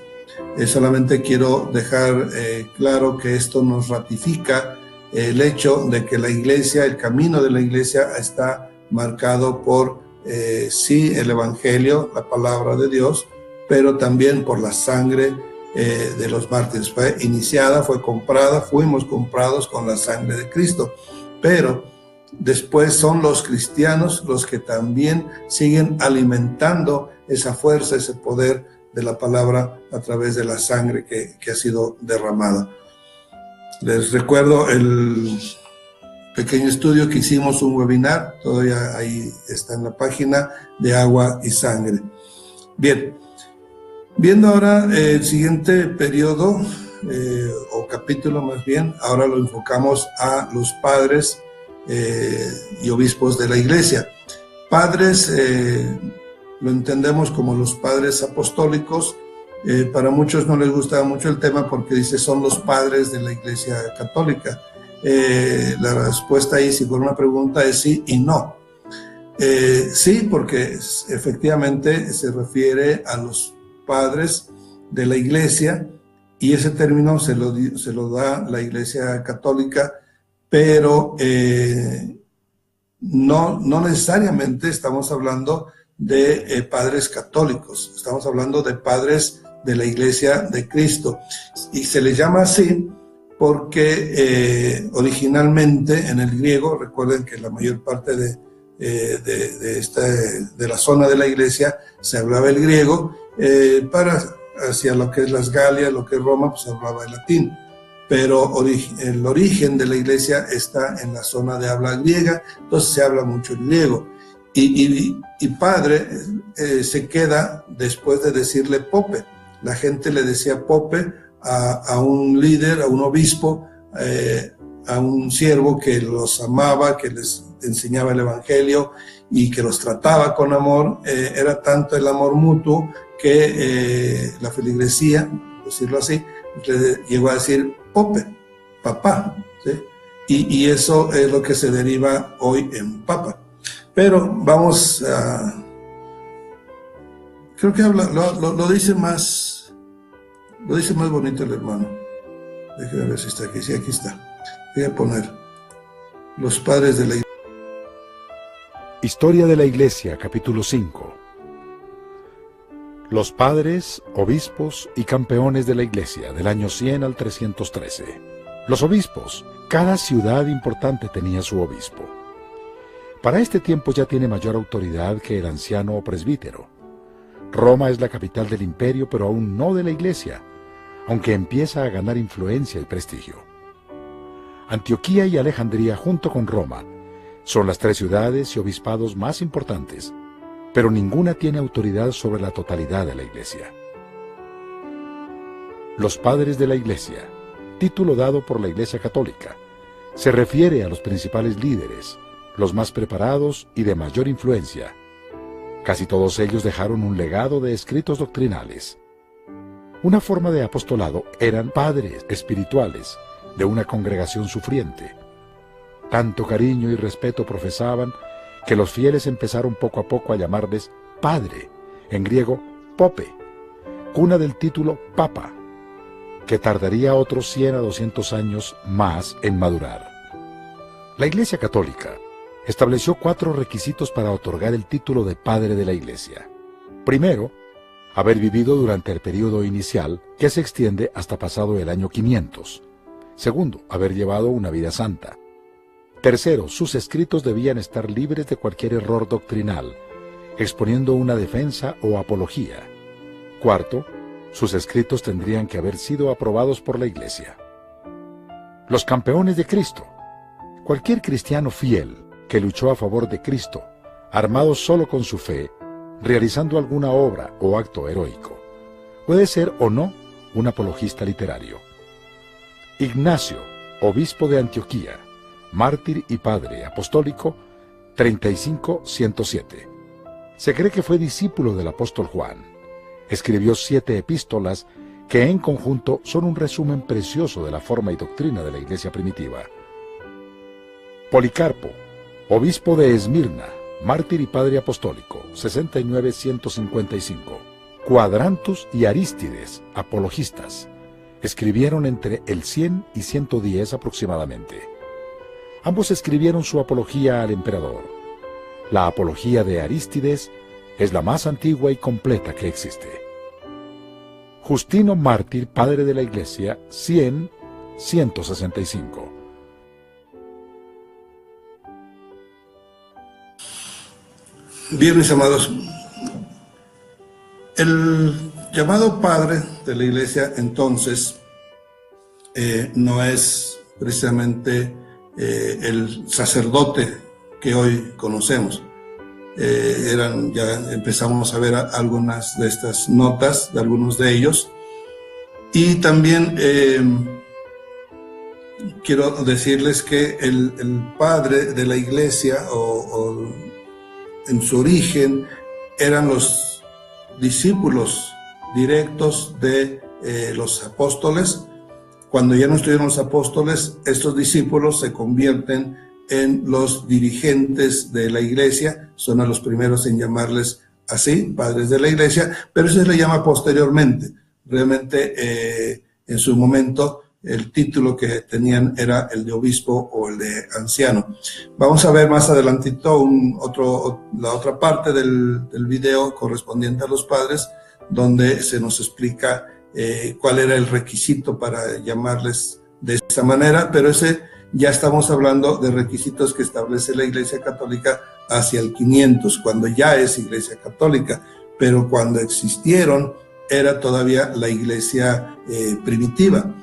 Solamente quiero dejar claro que esto nos ratifica el hecho de que la iglesia, el camino de la iglesia está marcado por, sí, el evangelio, la palabra de Dios, pero también por la sangre de los mártires. Fue iniciada, fue comprada, fuimos comprados con la sangre de Cristo, pero después son los cristianos los que también siguen alimentando esa fuerza, ese poder de la palabra a través de la sangre que ha sido derramada. Les recuerdo pequeño estudio que hicimos, un webinar, todavía ahí está en la página de Agua y Sangre. Bien, viendo ahora el siguiente periodo, o capítulo más bien, ahora lo enfocamos a los padres y obispos de la iglesia. Padres, lo entendemos como los padres apostólicos. Para muchos no les gusta mucho el tema porque dice son los padres de la iglesia católica. La respuesta ahí, si fuera una pregunta, es sí y no. Sí, porque efectivamente se refiere a los padres de la iglesia y ese término se lo da la iglesia católica, pero no necesariamente estamos hablando de padres católicos, estamos hablando de padres de la iglesia de Cristo. Y se les llama así porque originalmente en el griego, recuerden que la mayor parte de la zona de la iglesia se hablaba el griego, hacia lo que es las Galias, lo que es Roma, pues se hablaba el latín. Pero el origen de la iglesia está en la zona de habla griega, entonces se habla mucho el griego. Y padre se queda después de decirle pope. La gente le decía pope a un líder, a un obispo, a un siervo que los amaba, que les enseñaba el evangelio y que los trataba con amor. Era tanto el amor mutuo que la feligresía, decirlo así, le llegó a decir pope, papá, ¿sí? Y eso es lo que se deriva hoy en papa. Pero vamos a... Creo que lo dice más bonito el hermano. Déjeme ver si está aquí. Sí, aquí está. Voy a poner los padres de la iglesia. Historia de la Iglesia, capítulo 5. Los padres, obispos y campeones de la Iglesia del año 100 al 313. Los obispos. Cada ciudad importante tenía su obispo. Para este tiempo ya tiene mayor autoridad que el anciano o presbítero. Roma es la capital del imperio, pero aún no de la Iglesia, aunque empieza a ganar influencia y prestigio. Antioquía y Alejandría, junto con Roma, son las tres ciudades y obispados más importantes, pero ninguna tiene autoridad sobre la totalidad de la Iglesia. Los padres de la Iglesia, título dado por la Iglesia Católica, se refiere a los principales líderes, los más preparados y de mayor influencia. Casi todos ellos dejaron un legado de escritos doctrinales. Una forma de apostolado eran padres espirituales de una congregación sufriente. Tanto cariño y respeto profesaban que los fieles empezaron poco a poco a llamarles padre, en griego pope, cuna del título papa, que tardaría otros 100 a 200 años más en madurar. La Iglesia Católica estableció 4 requisitos para otorgar el título de padre de la Iglesia. Primero, haber vivido durante el período inicial, que se extiende hasta pasado el año 500. Segundo, haber llevado una vida santa. Tercero, sus escritos debían estar libres de cualquier error doctrinal, exponiendo una defensa o apología. Cuarto, sus escritos tendrían que haber sido aprobados por la Iglesia. Los campeones de Cristo. Cualquier cristiano fiel que luchó a favor de Cristo, armado solo con su fe, realizando alguna obra o acto heroico. Puede ser o no un apologista literario. Ignacio, obispo de Antioquía, mártir y padre apostólico, 35-107. Se cree que fue discípulo del apóstol Juan. Escribió 7 epístolas que en conjunto son un resumen precioso de la forma y doctrina de la iglesia primitiva. Policarpo, obispo de Esmirna, mártir y padre apostólico, 69-155. Cuadrantus y Arístides, apologistas, escribieron entre el 100 y 110 aproximadamente. Ambos escribieron su apología al emperador. La apología de Arístides es la más antigua y completa que existe. Justino mártir, padre de la Iglesia, 100-165. Bien, mis amados, el llamado padre de la Iglesia entonces no es precisamente el sacerdote que hoy conocemos. Ya empezamos a ver algunas de estas notas de algunos de ellos. Y también quiero decirles que el padre de la iglesia, o en su origen, eran los discípulos directos de los apóstoles. Cuando ya no estuvieron los apóstoles, estos discípulos se convierten en los dirigentes de la iglesia, son a los primeros en llamarles así, padres de la iglesia, pero eso se le llama posteriormente. Realmente en su momento el título que tenían era el de obispo o el de anciano. Vamos a ver más adelantito la otra parte del video correspondiente a los padres, donde se nos explica cuál era el requisito para llamarles de esa manera, pero ya estamos hablando de requisitos que establece la Iglesia Católica hacia el 500, cuando ya es Iglesia Católica, pero cuando existieron era todavía la Iglesia primitiva.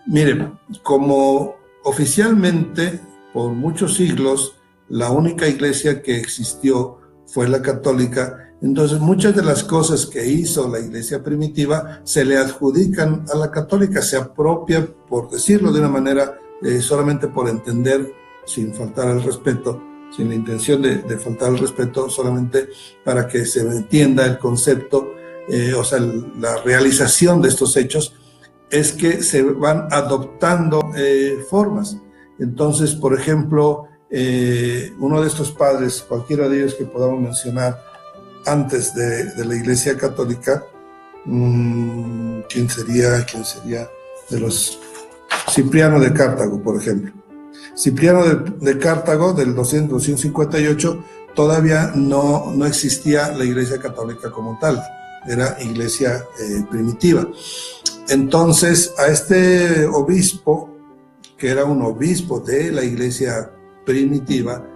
Miren, como oficialmente por muchos siglos la única iglesia que existió fue la católica, entonces muchas de las cosas que hizo la iglesia primitiva se le adjudican a la católica, se apropia, por decirlo de una manera, solamente por entender, sin faltar al respeto, sin la intención de faltar al respeto, solamente para que se entienda el concepto, o sea, la realización de estos hechos, es que se van adoptando formas. Entonces, por ejemplo, uno de estos padres, cualquiera de ellos que podamos mencionar antes de la Iglesia Católica, ¿quién sería? De los Cipriano de Cartago, por ejemplo. Cipriano de Cartago, del 258, todavía no existía la Iglesia Católica como tal, era iglesia primitiva. Entonces, a este obispo, que era un obispo de la iglesia primitiva,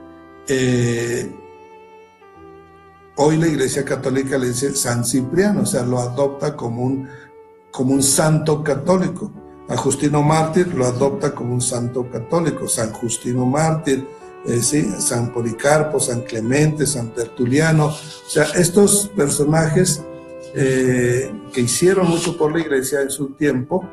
hoy la Iglesia Católica le dice San Cipriano, o sea, lo adopta como un santo católico. A Justino Mártir lo adopta como un santo católico, San Justino Mártir, ¿sí? San Policarpo, San Clemente, San Tertuliano. O sea, estos personajes que hicieron mucho por la Iglesia en su tiempo,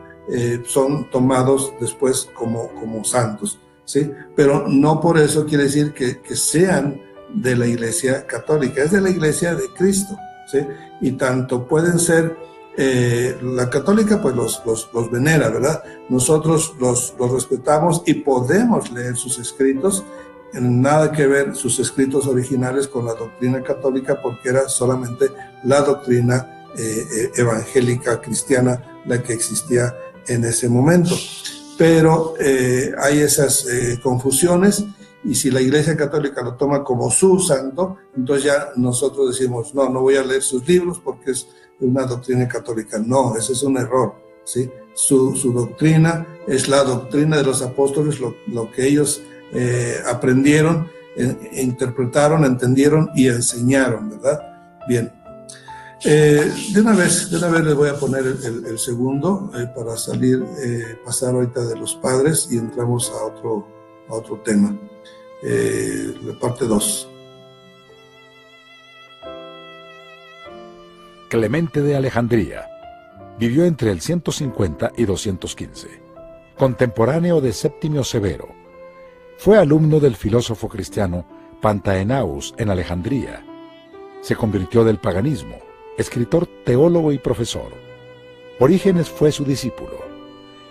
son tomados después como santos, ¿sí? Pero no por eso quiere decir que sean de la Iglesia Católica, es de la Iglesia de Cristo, ¿sí? Y tanto pueden ser, la católica pues los venera, ¿verdad? Nosotros los respetamos y podemos leer sus escritos, nada que ver sus escritos originales con la doctrina católica, porque era solamente la doctrina evangélica cristiana la que existía en ese momento. Pero hay esas confusiones, y si la Iglesia Católica lo toma como su santo, entonces ya nosotros decimos, no voy a leer sus libros porque es una doctrina católica. No, ese es un error, ¿sí? Su doctrina es la doctrina de los apóstoles, lo que ellos aprendieron, interpretaron, entendieron y enseñaron, ¿verdad? Bien. De una vez les voy a poner el segundo para pasar ahorita de los padres y entramos a otro tema. La parte 2. Clemente de Alejandría vivió entre el 150 y 215. Contemporáneo de Séptimio Severo, fue alumno del filósofo cristiano Pantaenaus en Alejandría. Se convirtió del paganismo, escritor, teólogo y profesor. Orígenes fue su discípulo.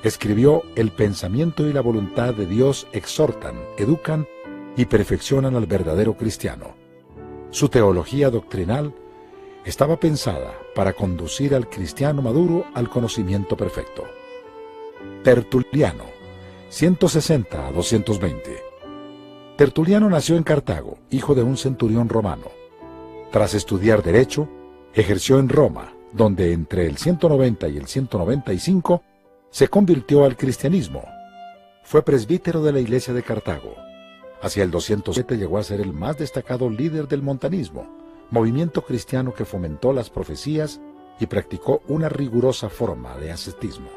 Escribió El pensamiento y la voluntad de Dios exhortan, educan y perfeccionan al verdadero cristiano. Su teología doctrinal estaba pensada para conducir al cristiano maduro al conocimiento perfecto. Tertuliano, 160 a 220. Tertuliano nació en Cartago, hijo de un centurión romano. Tras estudiar Derecho, ejerció en Roma, donde entre el 190 y el 195 se convirtió al cristianismo. Fue presbítero de la iglesia de Cartago. Hacia el 207 llegó a ser el más destacado líder del montanismo, movimiento cristiano que fomentó las profecías y practicó una rigurosa forma de ascetismo.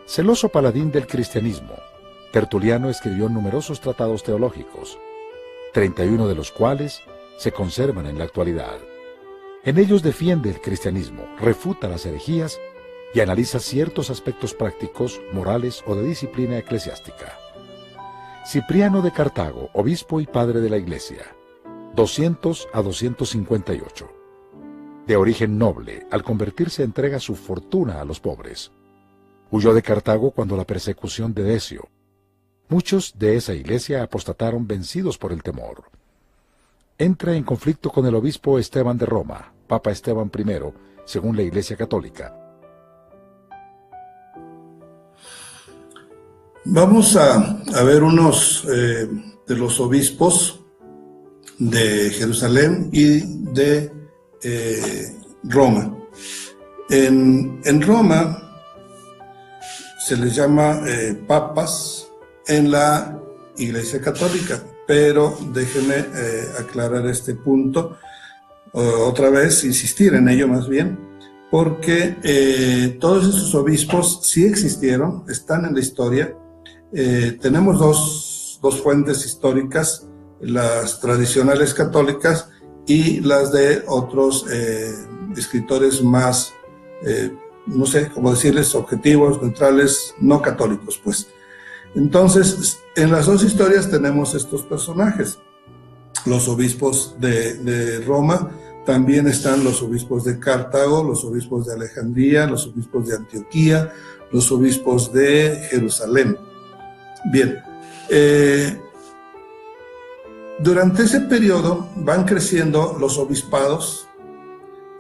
Celoso paladín del cristianismo, Tertuliano escribió numerosos tratados teológicos, 31 de los cuales se conservan en la actualidad. En ellos defiende el cristianismo, refuta las herejías y analiza ciertos aspectos prácticos, morales o de disciplina eclesiástica. Cipriano de Cartago, obispo y padre de la Iglesia, 200 a 258. De origen noble, al convertirse entrega su fortuna a los pobres. Huyó de Cartago cuando la persecución de Decio. Muchos de esa iglesia apostataron vencidos por el temor. Entra en conflicto con el obispo Esteban de Roma, Papa Esteban I, según la Iglesia Católica. Vamos a ver unos de los obispos de Jerusalén y de Roma. En Roma se les llama papas en la Iglesia Católica, pero déjenme aclarar este punto, otra vez, insistir en ello más bien, porque todos estos obispos sí existieron, están en la historia. Tenemos dos fuentes históricas, las tradicionales católicas y las de otros escritores más, no sé cómo decirles, objetivos, neutrales, no católicos, pues. Entonces, en las dos historias tenemos estos personajes. Los obispos de Roma, también están los obispos de Cartago, los obispos de Alejandría, los obispos de Antioquía, los obispos de Jerusalén. Bien, durante ese periodo van creciendo los obispados.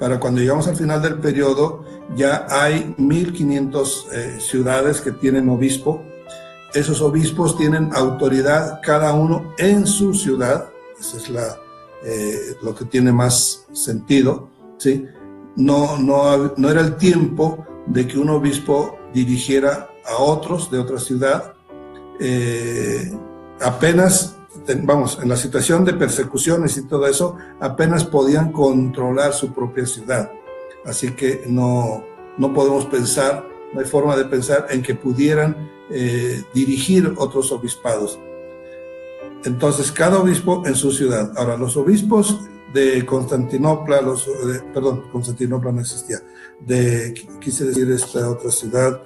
Para cuando llegamos al final del periodo ya hay 1500 ciudades que tienen obispo. Esos obispos tienen autoridad cada uno en su ciudad. Eso es lo que tiene más sentido, ¿sí? No era el tiempo de que un obispo dirigiera a otros de otra ciudad. Apenas, en la situación de persecuciones y todo eso, apenas podían controlar su propia ciudad. Así que no podemos pensar, no hay forma de pensar en que pudieran dirigir otros obispados. Entonces, cada obispo en su ciudad. Ahora, los obispos de Constantinopla, Constantinopla no existía, quise decir esta otra ciudad,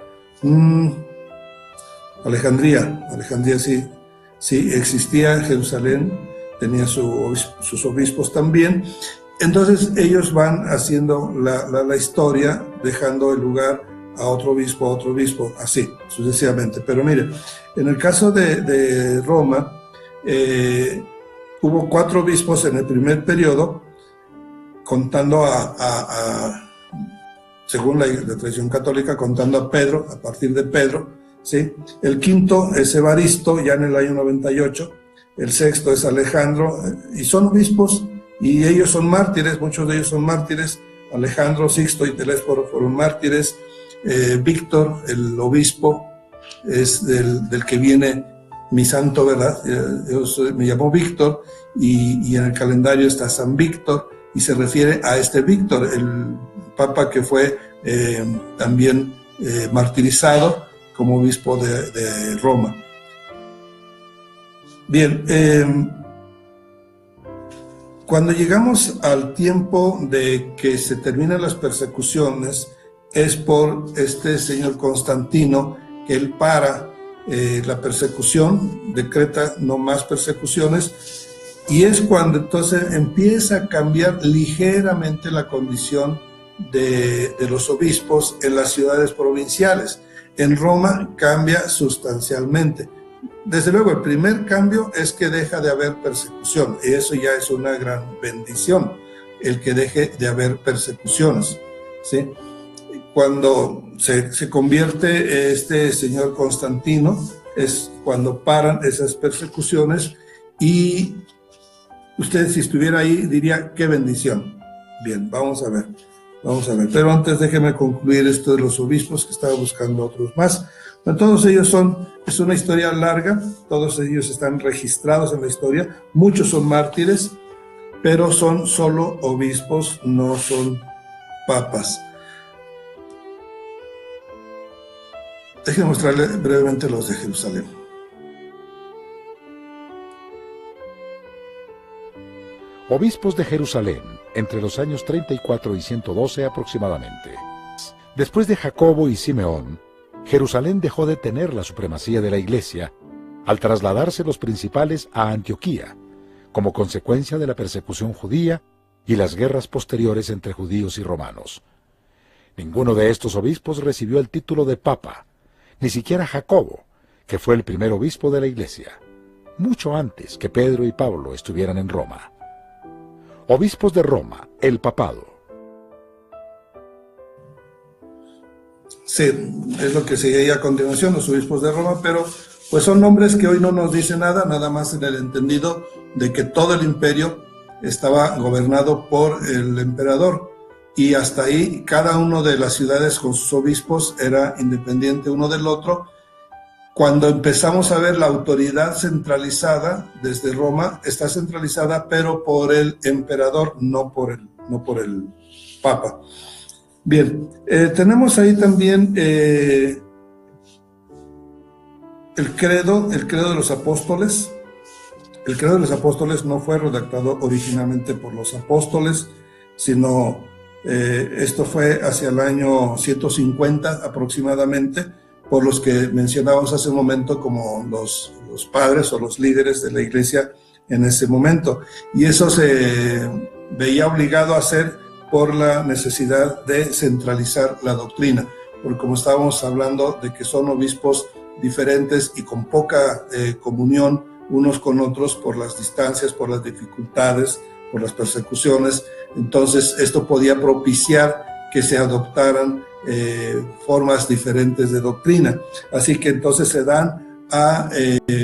Alejandría sí existía. Jerusalén tenía sus obispos también. Entonces ellos van haciendo la historia, dejando el lugar a otro obispo, así sucesivamente. Pero mire, en el caso de Roma, hubo 4 obispos en el primer periodo, contando según la tradición católica, contando a Pedro, a partir de Pedro, ¿sí? El quinto es Evaristo, ya en el año 98, el sexto es Alejandro, y son obispos, y ellos son mártires, muchos de ellos son mártires. Alejandro, Sixto y Telésforo fueron mártires. Víctor, el obispo, es del que viene mi santo, ¿verdad? Me llamó Víctor, y en el calendario está San Víctor, y se refiere a este Víctor, el papa que fue también martirizado como obispo de Roma. Bien, cuando llegamos al tiempo de que se terminan las persecuciones, es por este señor Constantino que él para la persecución, decreta no más persecuciones, y es cuando entonces empieza a cambiar ligeramente la condición de los obispos en las ciudades provinciales. En Roma cambia sustancialmente. Desde luego, el primer cambio es que deja de haber persecución, y eso ya es una gran bendición, el que deje de haber persecuciones, ¿sí? Cuando se convierte este señor Constantino, es cuando paran esas persecuciones, y usted, si estuviera ahí, diría, qué bendición. Bien, vamos a ver. Pero antes déjeme concluir esto de los obispos, que estaba buscando otros más. Pero todos ellos es una historia larga, todos ellos están registrados en la historia, muchos son mártires, pero son solo obispos, no son papas. Déjenme mostrarle brevemente los de Jerusalén. Obispos de Jerusalén, entre los años 34 y 112 aproximadamente. Después de Jacobo y Simeón, Jerusalén dejó de tener la supremacía de la Iglesia al trasladarse los principales a Antioquía, como consecuencia de la persecución judía y las guerras posteriores entre judíos y romanos. Ninguno de estos obispos recibió el título de papa, ni siquiera Jacobo, que fue el primer obispo de la Iglesia, mucho antes que Pedro y Pablo estuvieran en Roma. Obispos de Roma, el papado. Sí, es lo que sigue a continuación, los obispos de Roma, pero pues son nombres que hoy no nos dicen nada, nada más en el entendido de que todo el imperio estaba gobernado por el emperador, y hasta ahí cada uno de las ciudades con sus obispos era independiente uno del otro. Cuando empezamos a ver la autoridad centralizada desde Roma, está centralizada pero por el emperador, no por el papa. Bien, tenemos ahí también el credo de los apóstoles. El credo de los apóstoles no fue redactado originalmente por los apóstoles, sino esto fue hacia el año 150 aproximadamente, por los que mencionábamos hace un momento como los padres o los líderes de la iglesia en ese momento. Y eso se veía obligado a hacer por la necesidad de centralizar la doctrina, porque como estábamos hablando de que son obispos diferentes y con poca comunión unos con otros por las distancias, por las dificultades, por las persecuciones, entonces esto podía propiciar que se adoptaran formas diferentes de doctrina. Así que entonces se dan a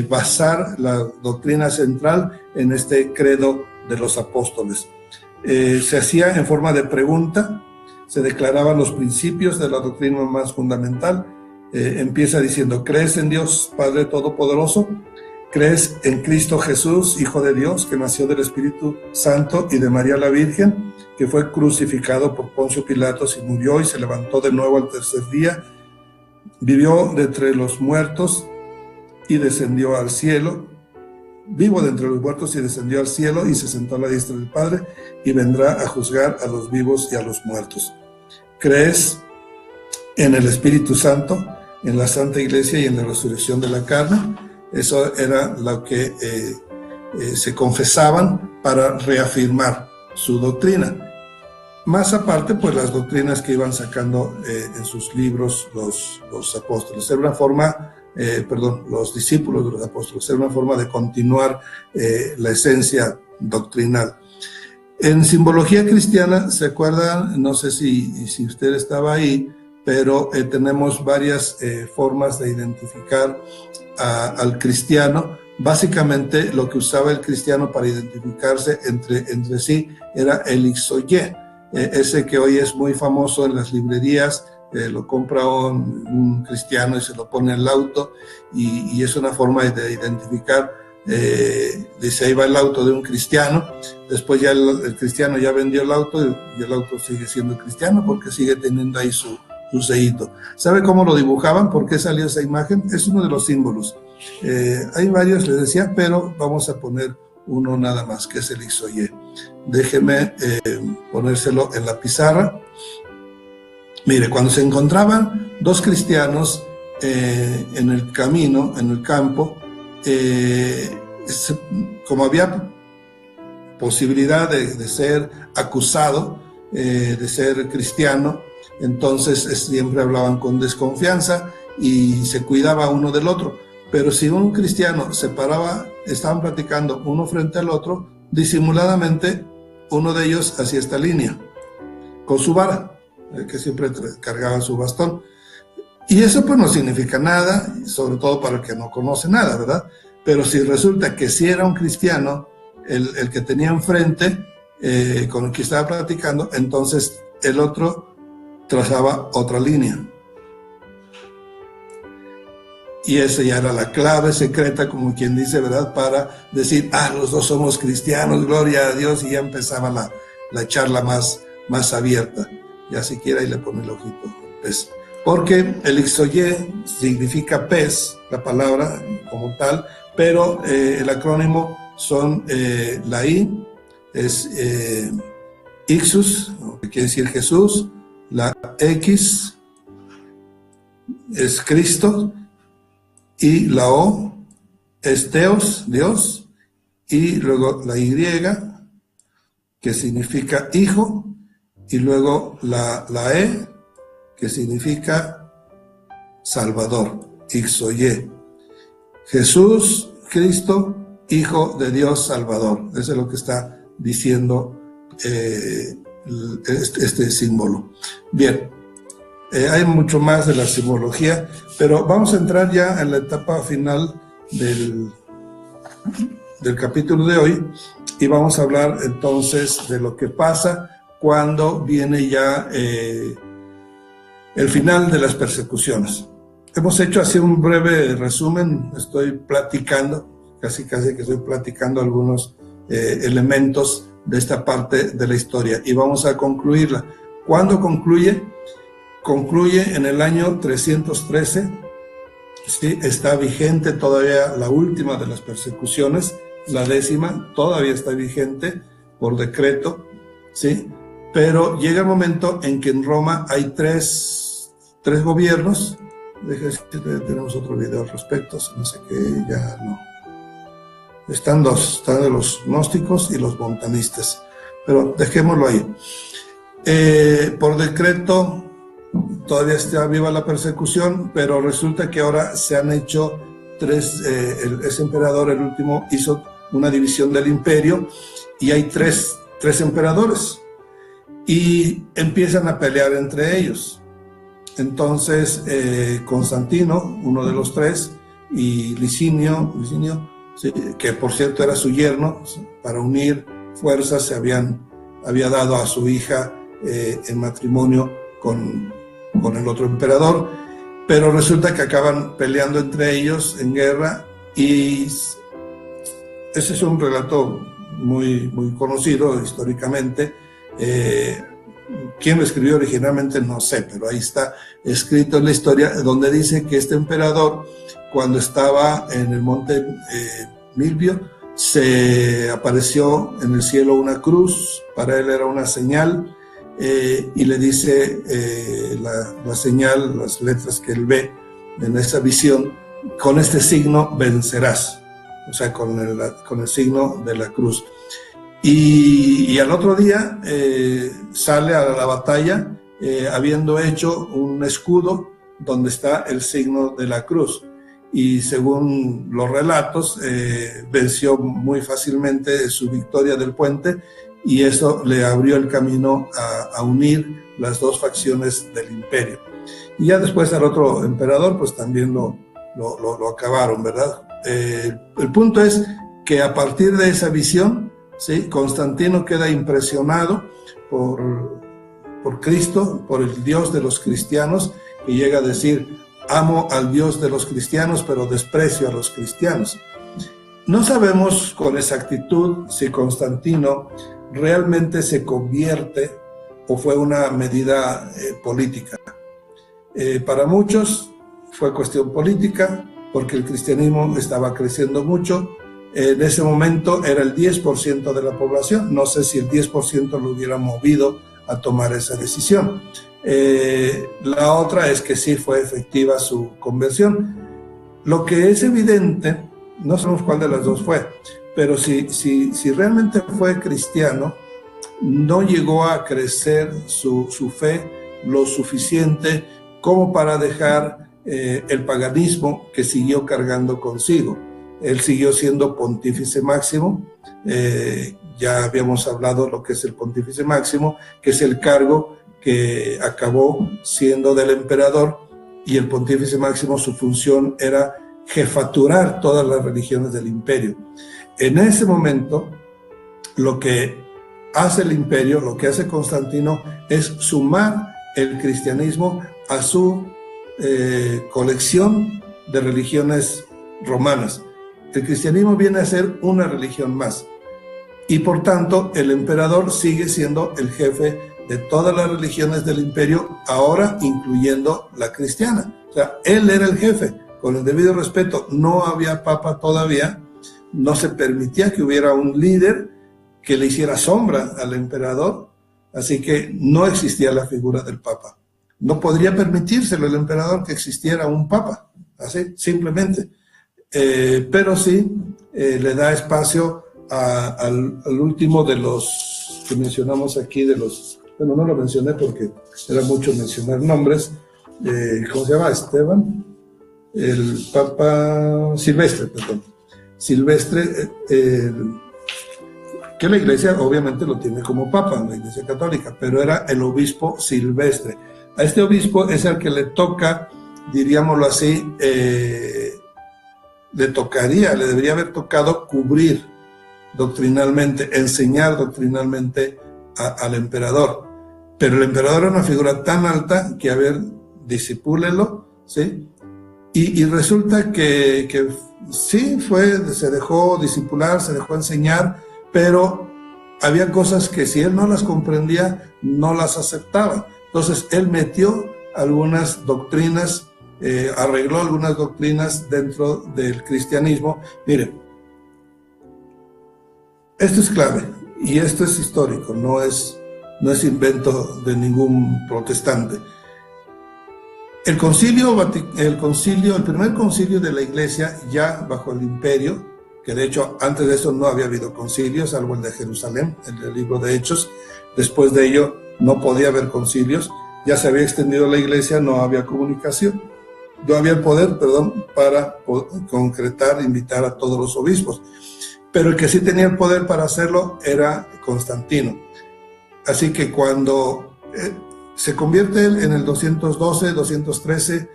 basar la doctrina central en este credo de los apóstoles. Se hacía en forma de pregunta, se declaraban los principios de la doctrina más fundamental. Empieza diciendo: ¿crees en Dios Padre Todopoderoso? ¿Crees en Cristo Jesús, Hijo de Dios, que nació del Espíritu Santo y de María la Virgen, que fue crucificado por Poncio Pilatos y murió y se levantó de nuevo al tercer día, vivió de entre los muertos y descendió al cielo, vivo de entre los muertos y descendió al cielo y se sentó a la diestra del Padre y vendrá a juzgar a los vivos y a los muertos? ¿Crees en el Espíritu Santo, en la Santa Iglesia y en la resurrección de la carne? Eso era lo que se confesaban para reafirmar su doctrina. Más aparte, pues las doctrinas que iban sacando en sus libros los apóstoles. Era una forma, los discípulos de los apóstoles, era una forma de continuar la esencia doctrinal. En simbología cristiana, ¿se acuerdan? No sé si usted estaba ahí, pero tenemos varias formas de identificar al cristiano. Básicamente lo que usaba el cristiano para identificarse entre sí era el ixoye, ese que hoy es muy famoso en las librerías, lo compra un cristiano y se lo pone en el auto, y es una forma de identificar. Dice: ahí va el auto de un cristiano. Después ya el cristiano ya vendió el auto y el auto sigue siendo cristiano porque sigue teniendo ahí su sellito. ¿Sabe cómo lo dibujaban? ¿Por qué salió esa imagen? Es uno de los símbolos. Hay varios, les decía, pero vamos a poner uno nada más, que es el ixoye. Déjeme ponérselo en la pizarra. Mire, cuando se encontraban dos cristianos en el camino, en el campo, como había posibilidad de ser acusado de ser cristiano, entonces siempre hablaban con desconfianza y se cuidaba uno del otro. Pero si un cristiano se paraba, estaban platicando uno frente al otro, disimuladamente uno de ellos hacía esta línea con su vara, que siempre cargaba su bastón. Y eso pues no significa nada, sobre todo para el que no conoce nada, ¿verdad? Pero si resulta que sí era un cristiano el que tenía enfrente, con el que estaba platicando, entonces el otro trazaba otra línea. Y esa ya era la clave secreta, como quien dice, ¿verdad? Para decir: los dos somos cristianos, gloria a Dios, y ya empezaba la charla más abierta. Ya siquiera ahí le pone el ojito, pez. Porque el ixoye significa pez, la palabra como tal, pero el acrónimo son la I, es Ixus, que quiere decir Jesús, la X es Cristo, y la O es Theos, Dios, y luego la Y, que significa hijo, y luego la E, que significa Salvador, Ixoye. Jesús, Cristo, Hijo de Dios Salvador. Eso es lo que está diciendo este símbolo. Bien, hay mucho más de la simbología, pero vamos a entrar ya en la etapa final del capítulo de hoy, y vamos a hablar entonces de lo que pasa cuando viene ya el final de las persecuciones. Hemos hecho así un breve resumen, estoy platicando, casi que estoy platicando algunos elementos de esta parte de la historia, y vamos a concluirla. ¿Cuándo concluye? Concluye en el año 313, ¿sí? Está vigente todavía la última de las persecuciones, la 10ª, todavía está vigente por decreto, ¿sí? Pero llega el momento en que en Roma hay tres gobiernos. Tenemos otro video al respecto, no sé qué, ya no. Están dos, están los gnósticos y los montanistas, pero dejémoslo ahí. Por decreto todavía está viva la persecución, pero resulta que ahora se han hecho ese emperador, el último, hizo una división del imperio, y hay tres emperadores, y empiezan a pelear entre ellos. Entonces Constantino, uno de los tres, y Licinio, sí, que por cierto era su yerno, para unir fuerzas había dado a su hija en matrimonio con el otro emperador, pero resulta que acaban peleando entre ellos en guerra, y ese es un relato muy, muy conocido históricamente. ¿Quién lo escribió originalmente? No sé, pero ahí está escrito en la historia, donde dice que este emperador, cuando estaba en el monte Milvio, se apareció en el cielo una cruz, para él era una señal, y le dice la señal, las letras que él ve en esa visión: con este signo vencerás, o sea, con el signo de la cruz. Y al otro día sale a la batalla habiendo hecho un escudo donde está el signo de la cruz, y según los relatos venció muy fácilmente su victoria del puente, y eso le abrió el camino a unir las dos facciones del imperio. Y ya después al otro emperador pues también lo acabaron, ¿verdad? El punto es que a partir de esa visión, ¿sí?, Constantino queda impresionado por Cristo, por el Dios de los cristianos, y llega a decir: amo al Dios de los cristianos, pero desprecio a los cristianos. No sabemos con exactitud si Constantino realmente se convierte o fue una medida política. Para muchos fue cuestión política, porque el cristianismo estaba creciendo mucho. En ese momento era el 10% de la población. No sé si el 10% lo hubiera movido a tomar esa decisión. La otra es que sí fue efectiva su conversión. Lo que es evidente, no sabemos cuál de las dos fue, pero si realmente fue cristiano, no llegó a crecer su fe lo suficiente como para dejar el paganismo que siguió cargando consigo. Él siguió siendo pontífice máximo. Ya habíamos hablado lo que es el pontífice máximo, que es el cargo que acabó siendo del emperador, y el pontífice máximo, su función era jefaturar todas las religiones del imperio. En ese momento, lo que hace el imperio, lo que hace Constantino, es sumar el cristianismo a su colección de religiones romanas. El cristianismo viene a ser una religión más, y por tanto el emperador sigue siendo el jefe de todas las religiones del imperio, ahora incluyendo la cristiana. O sea, él era el jefe, con el debido respeto. No había papa todavía, no se permitía que hubiera un líder que le hiciera sombra al emperador, así que no existía la figura del papa. No podría permitírselo el emperador que existiera un papa, así, simplemente. Pero sí le da espacio al último de los que mencionamos aquí, bueno, no lo mencioné porque era mucho mencionar nombres. ¿Cómo se llama? Esteban, el Papa Silvestre, perdón. Silvestre, que la iglesia obviamente lo tiene como papa, la iglesia católica, pero era el obispo Silvestre. A este obispo es el que le toca, diríamoslo así, le debería haber tocado cubrir doctrinalmente, enseñar doctrinalmente al emperador. Pero el emperador era una figura tan alta que, a ver, disipúlelo, ¿sí? Y resulta que sí, se dejó disipular, se dejó enseñar, pero había cosas que si él no las comprendía, no las aceptaba. Entonces él metió algunas doctrinas, arregló algunas doctrinas dentro del cristianismo. Miren, esto es clave y esto es histórico, no es invento de ningún protestante. El primer concilio de la iglesia, ya bajo el imperio, que de hecho antes de eso no había habido concilios, salvo el de Jerusalén, el del libro de Hechos. Después de ello no podía haber concilios, ya se había extendido la iglesia, no había comunicación, no había el poder, para concretar, invitar a todos los obispos. Pero el que sí tenía el poder para hacerlo era Constantino. Así que cuando se convierte en el 212, 213,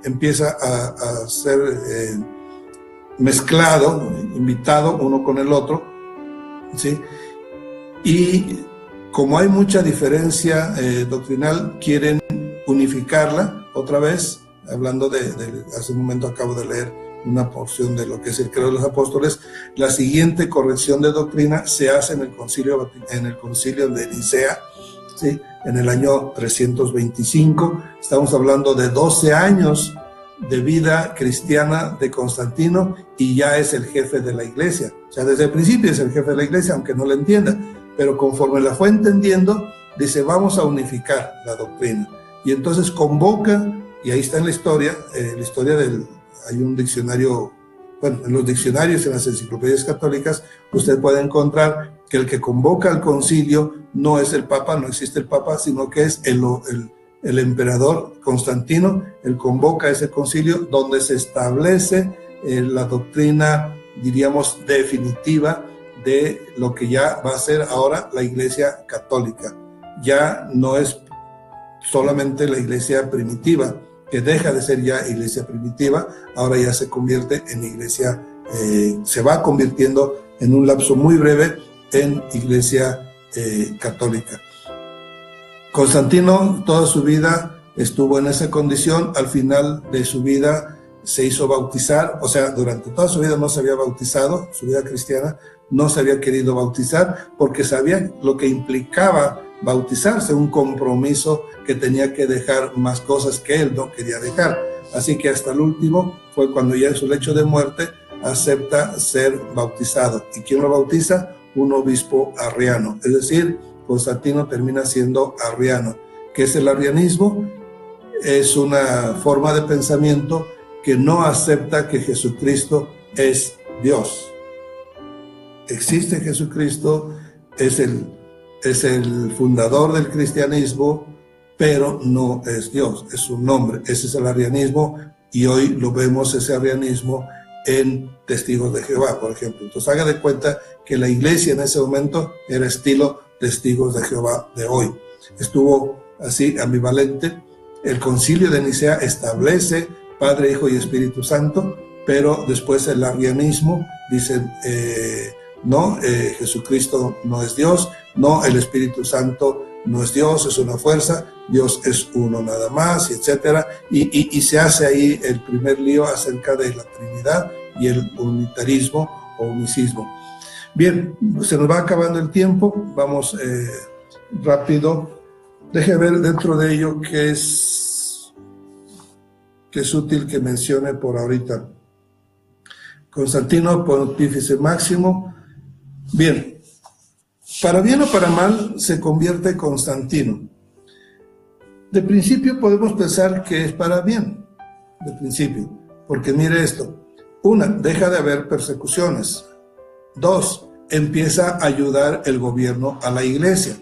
empieza a ser mezclado, invitado uno con el otro, ¿sí? Y como hay mucha diferencia doctrinal, quieren unificarla otra vez, hablando hace un momento acabo de leer una porción de lo que es el Credo de los Apóstoles. La siguiente corrección de doctrina se hace en el concilio de Nicea, ¿sí? En el año 325. Estamos hablando de 12 años de vida cristiana de Constantino y ya es el jefe de la iglesia. O sea, desde el principio es el jefe de la iglesia, aunque no lo entienda, pero conforme la fue entendiendo, dice, vamos a unificar la doctrina. Y entonces convoca, y ahí está en la historia hay un diccionario, bueno, en los diccionarios, en las enciclopedias católicas, usted puede encontrar que el que convoca al concilio no es el Papa, no existe el Papa, sino que es el emperador Constantino. Él convoca ese concilio donde se establece la doctrina, diríamos, definitiva de lo que ya va a ser ahora la Iglesia Católica. Ya no es solamente la Iglesia primitiva, que deja de ser ya iglesia primitiva, ahora ya se convierte en iglesia, se va convirtiendo en un lapso muy breve en iglesia católica. Constantino toda su vida estuvo en esa condición. Al final de su vida se hizo bautizar, o sea, durante toda su vida no se había bautizado, su vida cristiana no se había querido bautizar porque sabía lo que implicaba bautizarse, un compromiso que tenía que dejar más cosas que él no quería dejar. Así que hasta el último fue cuando ya en su lecho de muerte acepta ser bautizado. ¿Y quién lo bautiza? Un obispo arriano. Es decir, Constantino termina siendo arriano. ¿Qué es el arrianismo? Es una forma de pensamiento que no acepta que Jesucristo es Dios. Existe Jesucristo, es el fundador del cristianismo, pero no es Dios, es un nombre. Ese es el arrianismo y hoy lo vemos, ese arrianismo, en Testigos de Jehová, por ejemplo. Entonces haga de cuenta que la iglesia en ese momento era estilo Testigos de Jehová de hoy. Estuvo así ambivalente. El concilio de Nicea establece Padre, Hijo y Espíritu Santo, pero después el arrianismo dice, no, Jesucristo no es Dios, no, el Espíritu Santo no es Dios, es una fuerza, Dios es uno nada más, etcétera, y se hace ahí el primer lío acerca de la Trinidad y el unitarismo o unicismo. Bien, se nos va acabando el tiempo, vamos rápido. Deje ver dentro de ello qué es útil que mencione por ahorita. Constantino, Pontífice Máximo. Bien, para bien o para mal, se convierte Constantino. De principio podemos pensar que es para bien, de principio, porque mire esto. 1, deja de haber persecuciones. 2, empieza a ayudar el gobierno a la iglesia.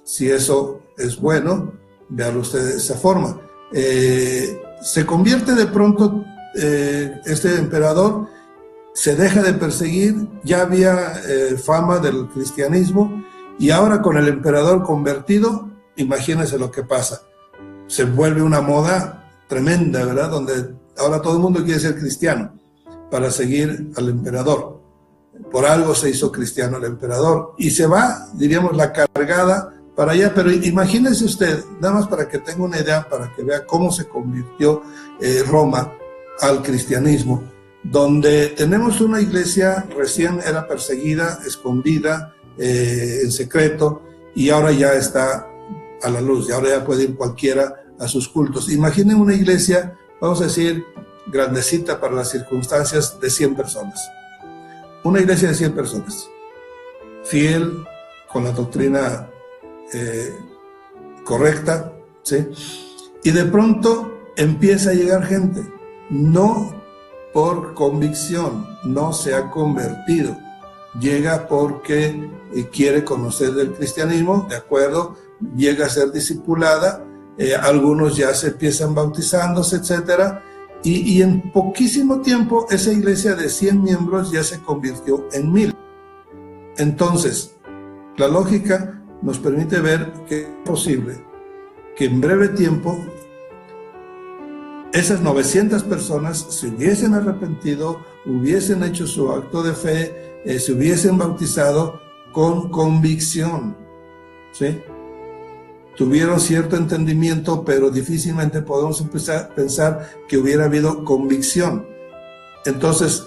Si eso es bueno, véalo usted de esa forma. Se convierte de pronto este emperador, se deja de perseguir, ya había fama del cristianismo, y ahora con el emperador convertido, imagínense lo que pasa. Se vuelve una moda tremenda, ¿verdad? Donde ahora todo el mundo quiere ser cristiano para seguir al emperador. Por algo se hizo cristiano el emperador y se va, diríamos, la cargada para allá. Pero imagínese usted, nada más para que tenga una idea, para que vea cómo se convirtió Roma al cristianismo, donde tenemos una iglesia recién era perseguida, escondida, en secreto, y ahora ya está a la luz, y ahora ya puede ir cualquiera a sus cultos. Imaginen una iglesia, vamos a decir, grandecita para las circunstancias, de 100 personas. Una iglesia de 100 personas, fiel, con la doctrina correcta, ¿sí? Y de pronto empieza a llegar gente, no por convicción, no se ha convertido, llega porque quiere conocer del cristianismo, de acuerdo, llega a ser discipulada, algunos ya se empiezan bautizándose, etcétera, y en poquísimo tiempo esa iglesia de 100 miembros ya se convirtió en 1000. Entonces, la lógica nos permite ver que es posible que en breve tiempo esas 900 personas se hubiesen arrepentido, hubiesen hecho su acto de fe, se hubiesen bautizado con convicción, ¿sí? Tuvieron cierto entendimiento, pero difícilmente podemos empezar a pensar que hubiera habido convicción. Entonces,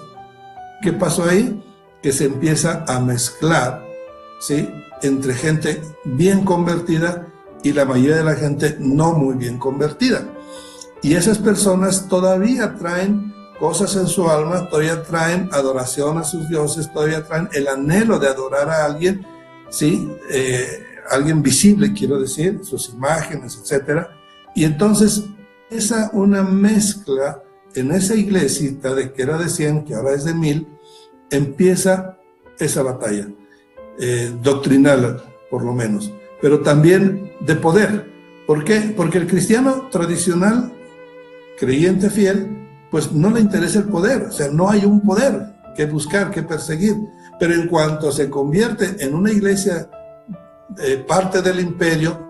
¿qué pasó ahí? Que se empieza a mezclar, ¿sí?, entre gente bien convertida y la mayoría de la gente no muy bien convertida. Y esas personas todavía traen cosas en su alma, todavía traen adoración a sus dioses, todavía traen el anhelo de adorar a alguien, ¿sí?, alguien visible, quiero decir, sus imágenes, etcétera. Y entonces, una mezcla en esa iglesita de que era de 100, que ahora es de 1000, empieza esa batalla, doctrinal por lo menos, pero también de poder. ¿Por qué? Porque el cristiano tradicional, creyente fiel, pues no le interesa el poder, o sea, no hay un poder que buscar, que perseguir. Pero en cuanto se convierte en una iglesia parte del imperio,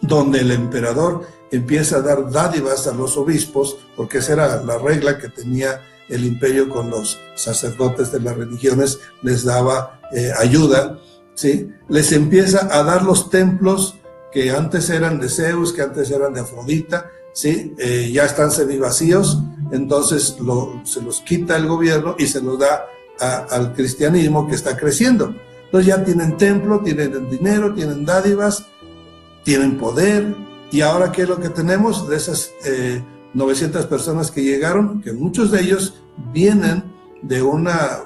donde el emperador empieza a dar dádivas a los obispos, porque esa era la regla que tenía el imperio con los sacerdotes de las religiones, les daba ayuda, ¿sí? Les empieza a dar los templos que antes eran de Zeus, que antes eran de Afrodita, ¿sí? Ya están semivacíos, entonces se los quita el gobierno y se los da al cristianismo, que está creciendo. Entonces ya tienen templo, tienen dinero, tienen dádivas, tienen poder. Y ahora, ¿qué es lo que tenemos? De esas 900 personas que llegaron, que muchos de ellos vienen de una,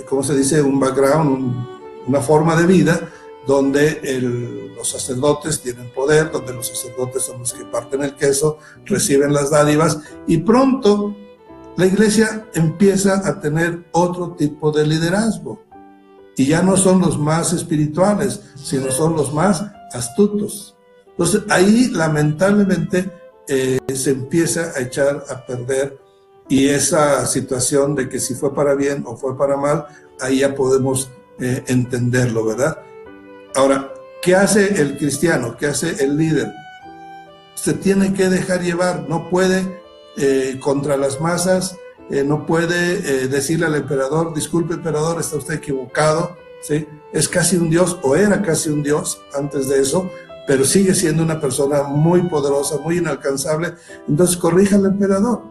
¿cómo se dice? Un background, una forma de vida donde los sacerdotes tienen poder, donde los sacerdotes son los que parten el queso, reciben las dádivas, y pronto la iglesia empieza a tener otro tipo de liderazgo. Y ya no son los más espirituales, sino son los más astutos. Entonces ahí lamentablemente se empieza a echar a perder, y esa situación de que si fue para bien o fue para mal, ahí ya podemos entenderlo, ¿verdad? Ahora, ¿qué hace el cristiano? ¿Qué hace el líder? Se tiene que dejar llevar, no puede contra las masas, no puede decirle al emperador: disculpe, emperador, está usted equivocado, ¿sí? Es casi un dios, o era casi un dios antes de eso, pero sigue siendo una persona muy poderosa, muy inalcanzable. Entonces corrija al emperador.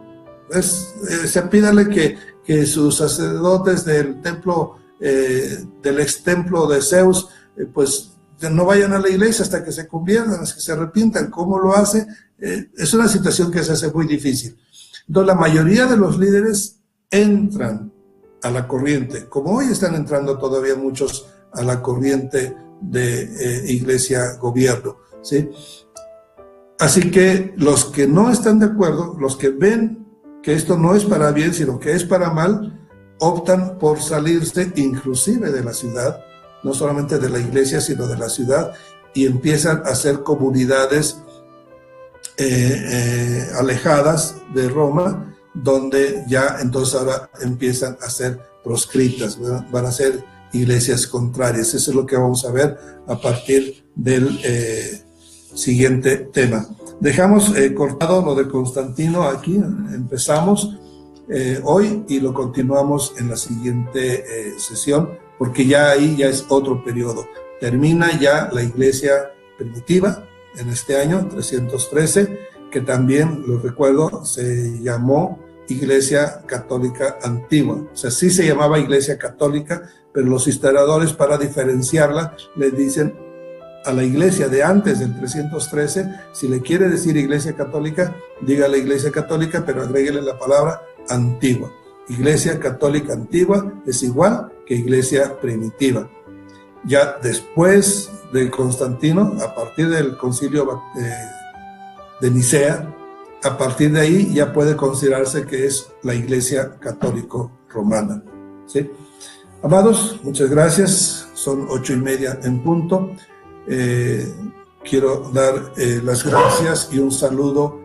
Pídale que sus sacerdotes del templo, del ex templo de Zeus, pues no vayan a la iglesia hasta que se conviertan, hasta que se arrepientan. ¿Cómo lo hace? Es una situación que se hace muy difícil. Entonces la mayoría de los líderes entran a la corriente, como hoy están entrando todavía muchos a la corriente de iglesia-gobierno, ¿sí? Así que los que no están de acuerdo, los que ven que esto no es para bien, sino que es para mal, optan por salirse inclusive de la ciudad, no solamente de la iglesia, sino de la ciudad, y empiezan a hacer comunidades alejadas de Roma, donde ya entonces ahora empiezan a ser proscritas, ¿verdad? Van a ser iglesias contrarias. Eso es lo que vamos a ver a partir del siguiente tema. Dejamos cortado lo de Constantino aquí, empezamos hoy y lo continuamos en la siguiente sesión, porque ya ahí ya es otro periodo. Termina ya la iglesia primitiva en este año 313, que también, lo recuerdo, se llamó Iglesia Católica Antigua. O sea, sí se llamaba Iglesia Católica, pero los historiadores, para diferenciarla, le dicen a la iglesia de antes del 313, si le quiere decir Iglesia Católica, dígale Iglesia Católica, pero agréguele la palabra antigua. Iglesia Católica Antigua es igual que Iglesia Primitiva. Ya después de Constantino, a partir del concilio de Nicea, a partir de ahí ya puede considerarse que es la Iglesia Católico-Romana, ¿sí? Amados, muchas gracias. Son 8:30 en punto. Quiero dar las gracias y un saludo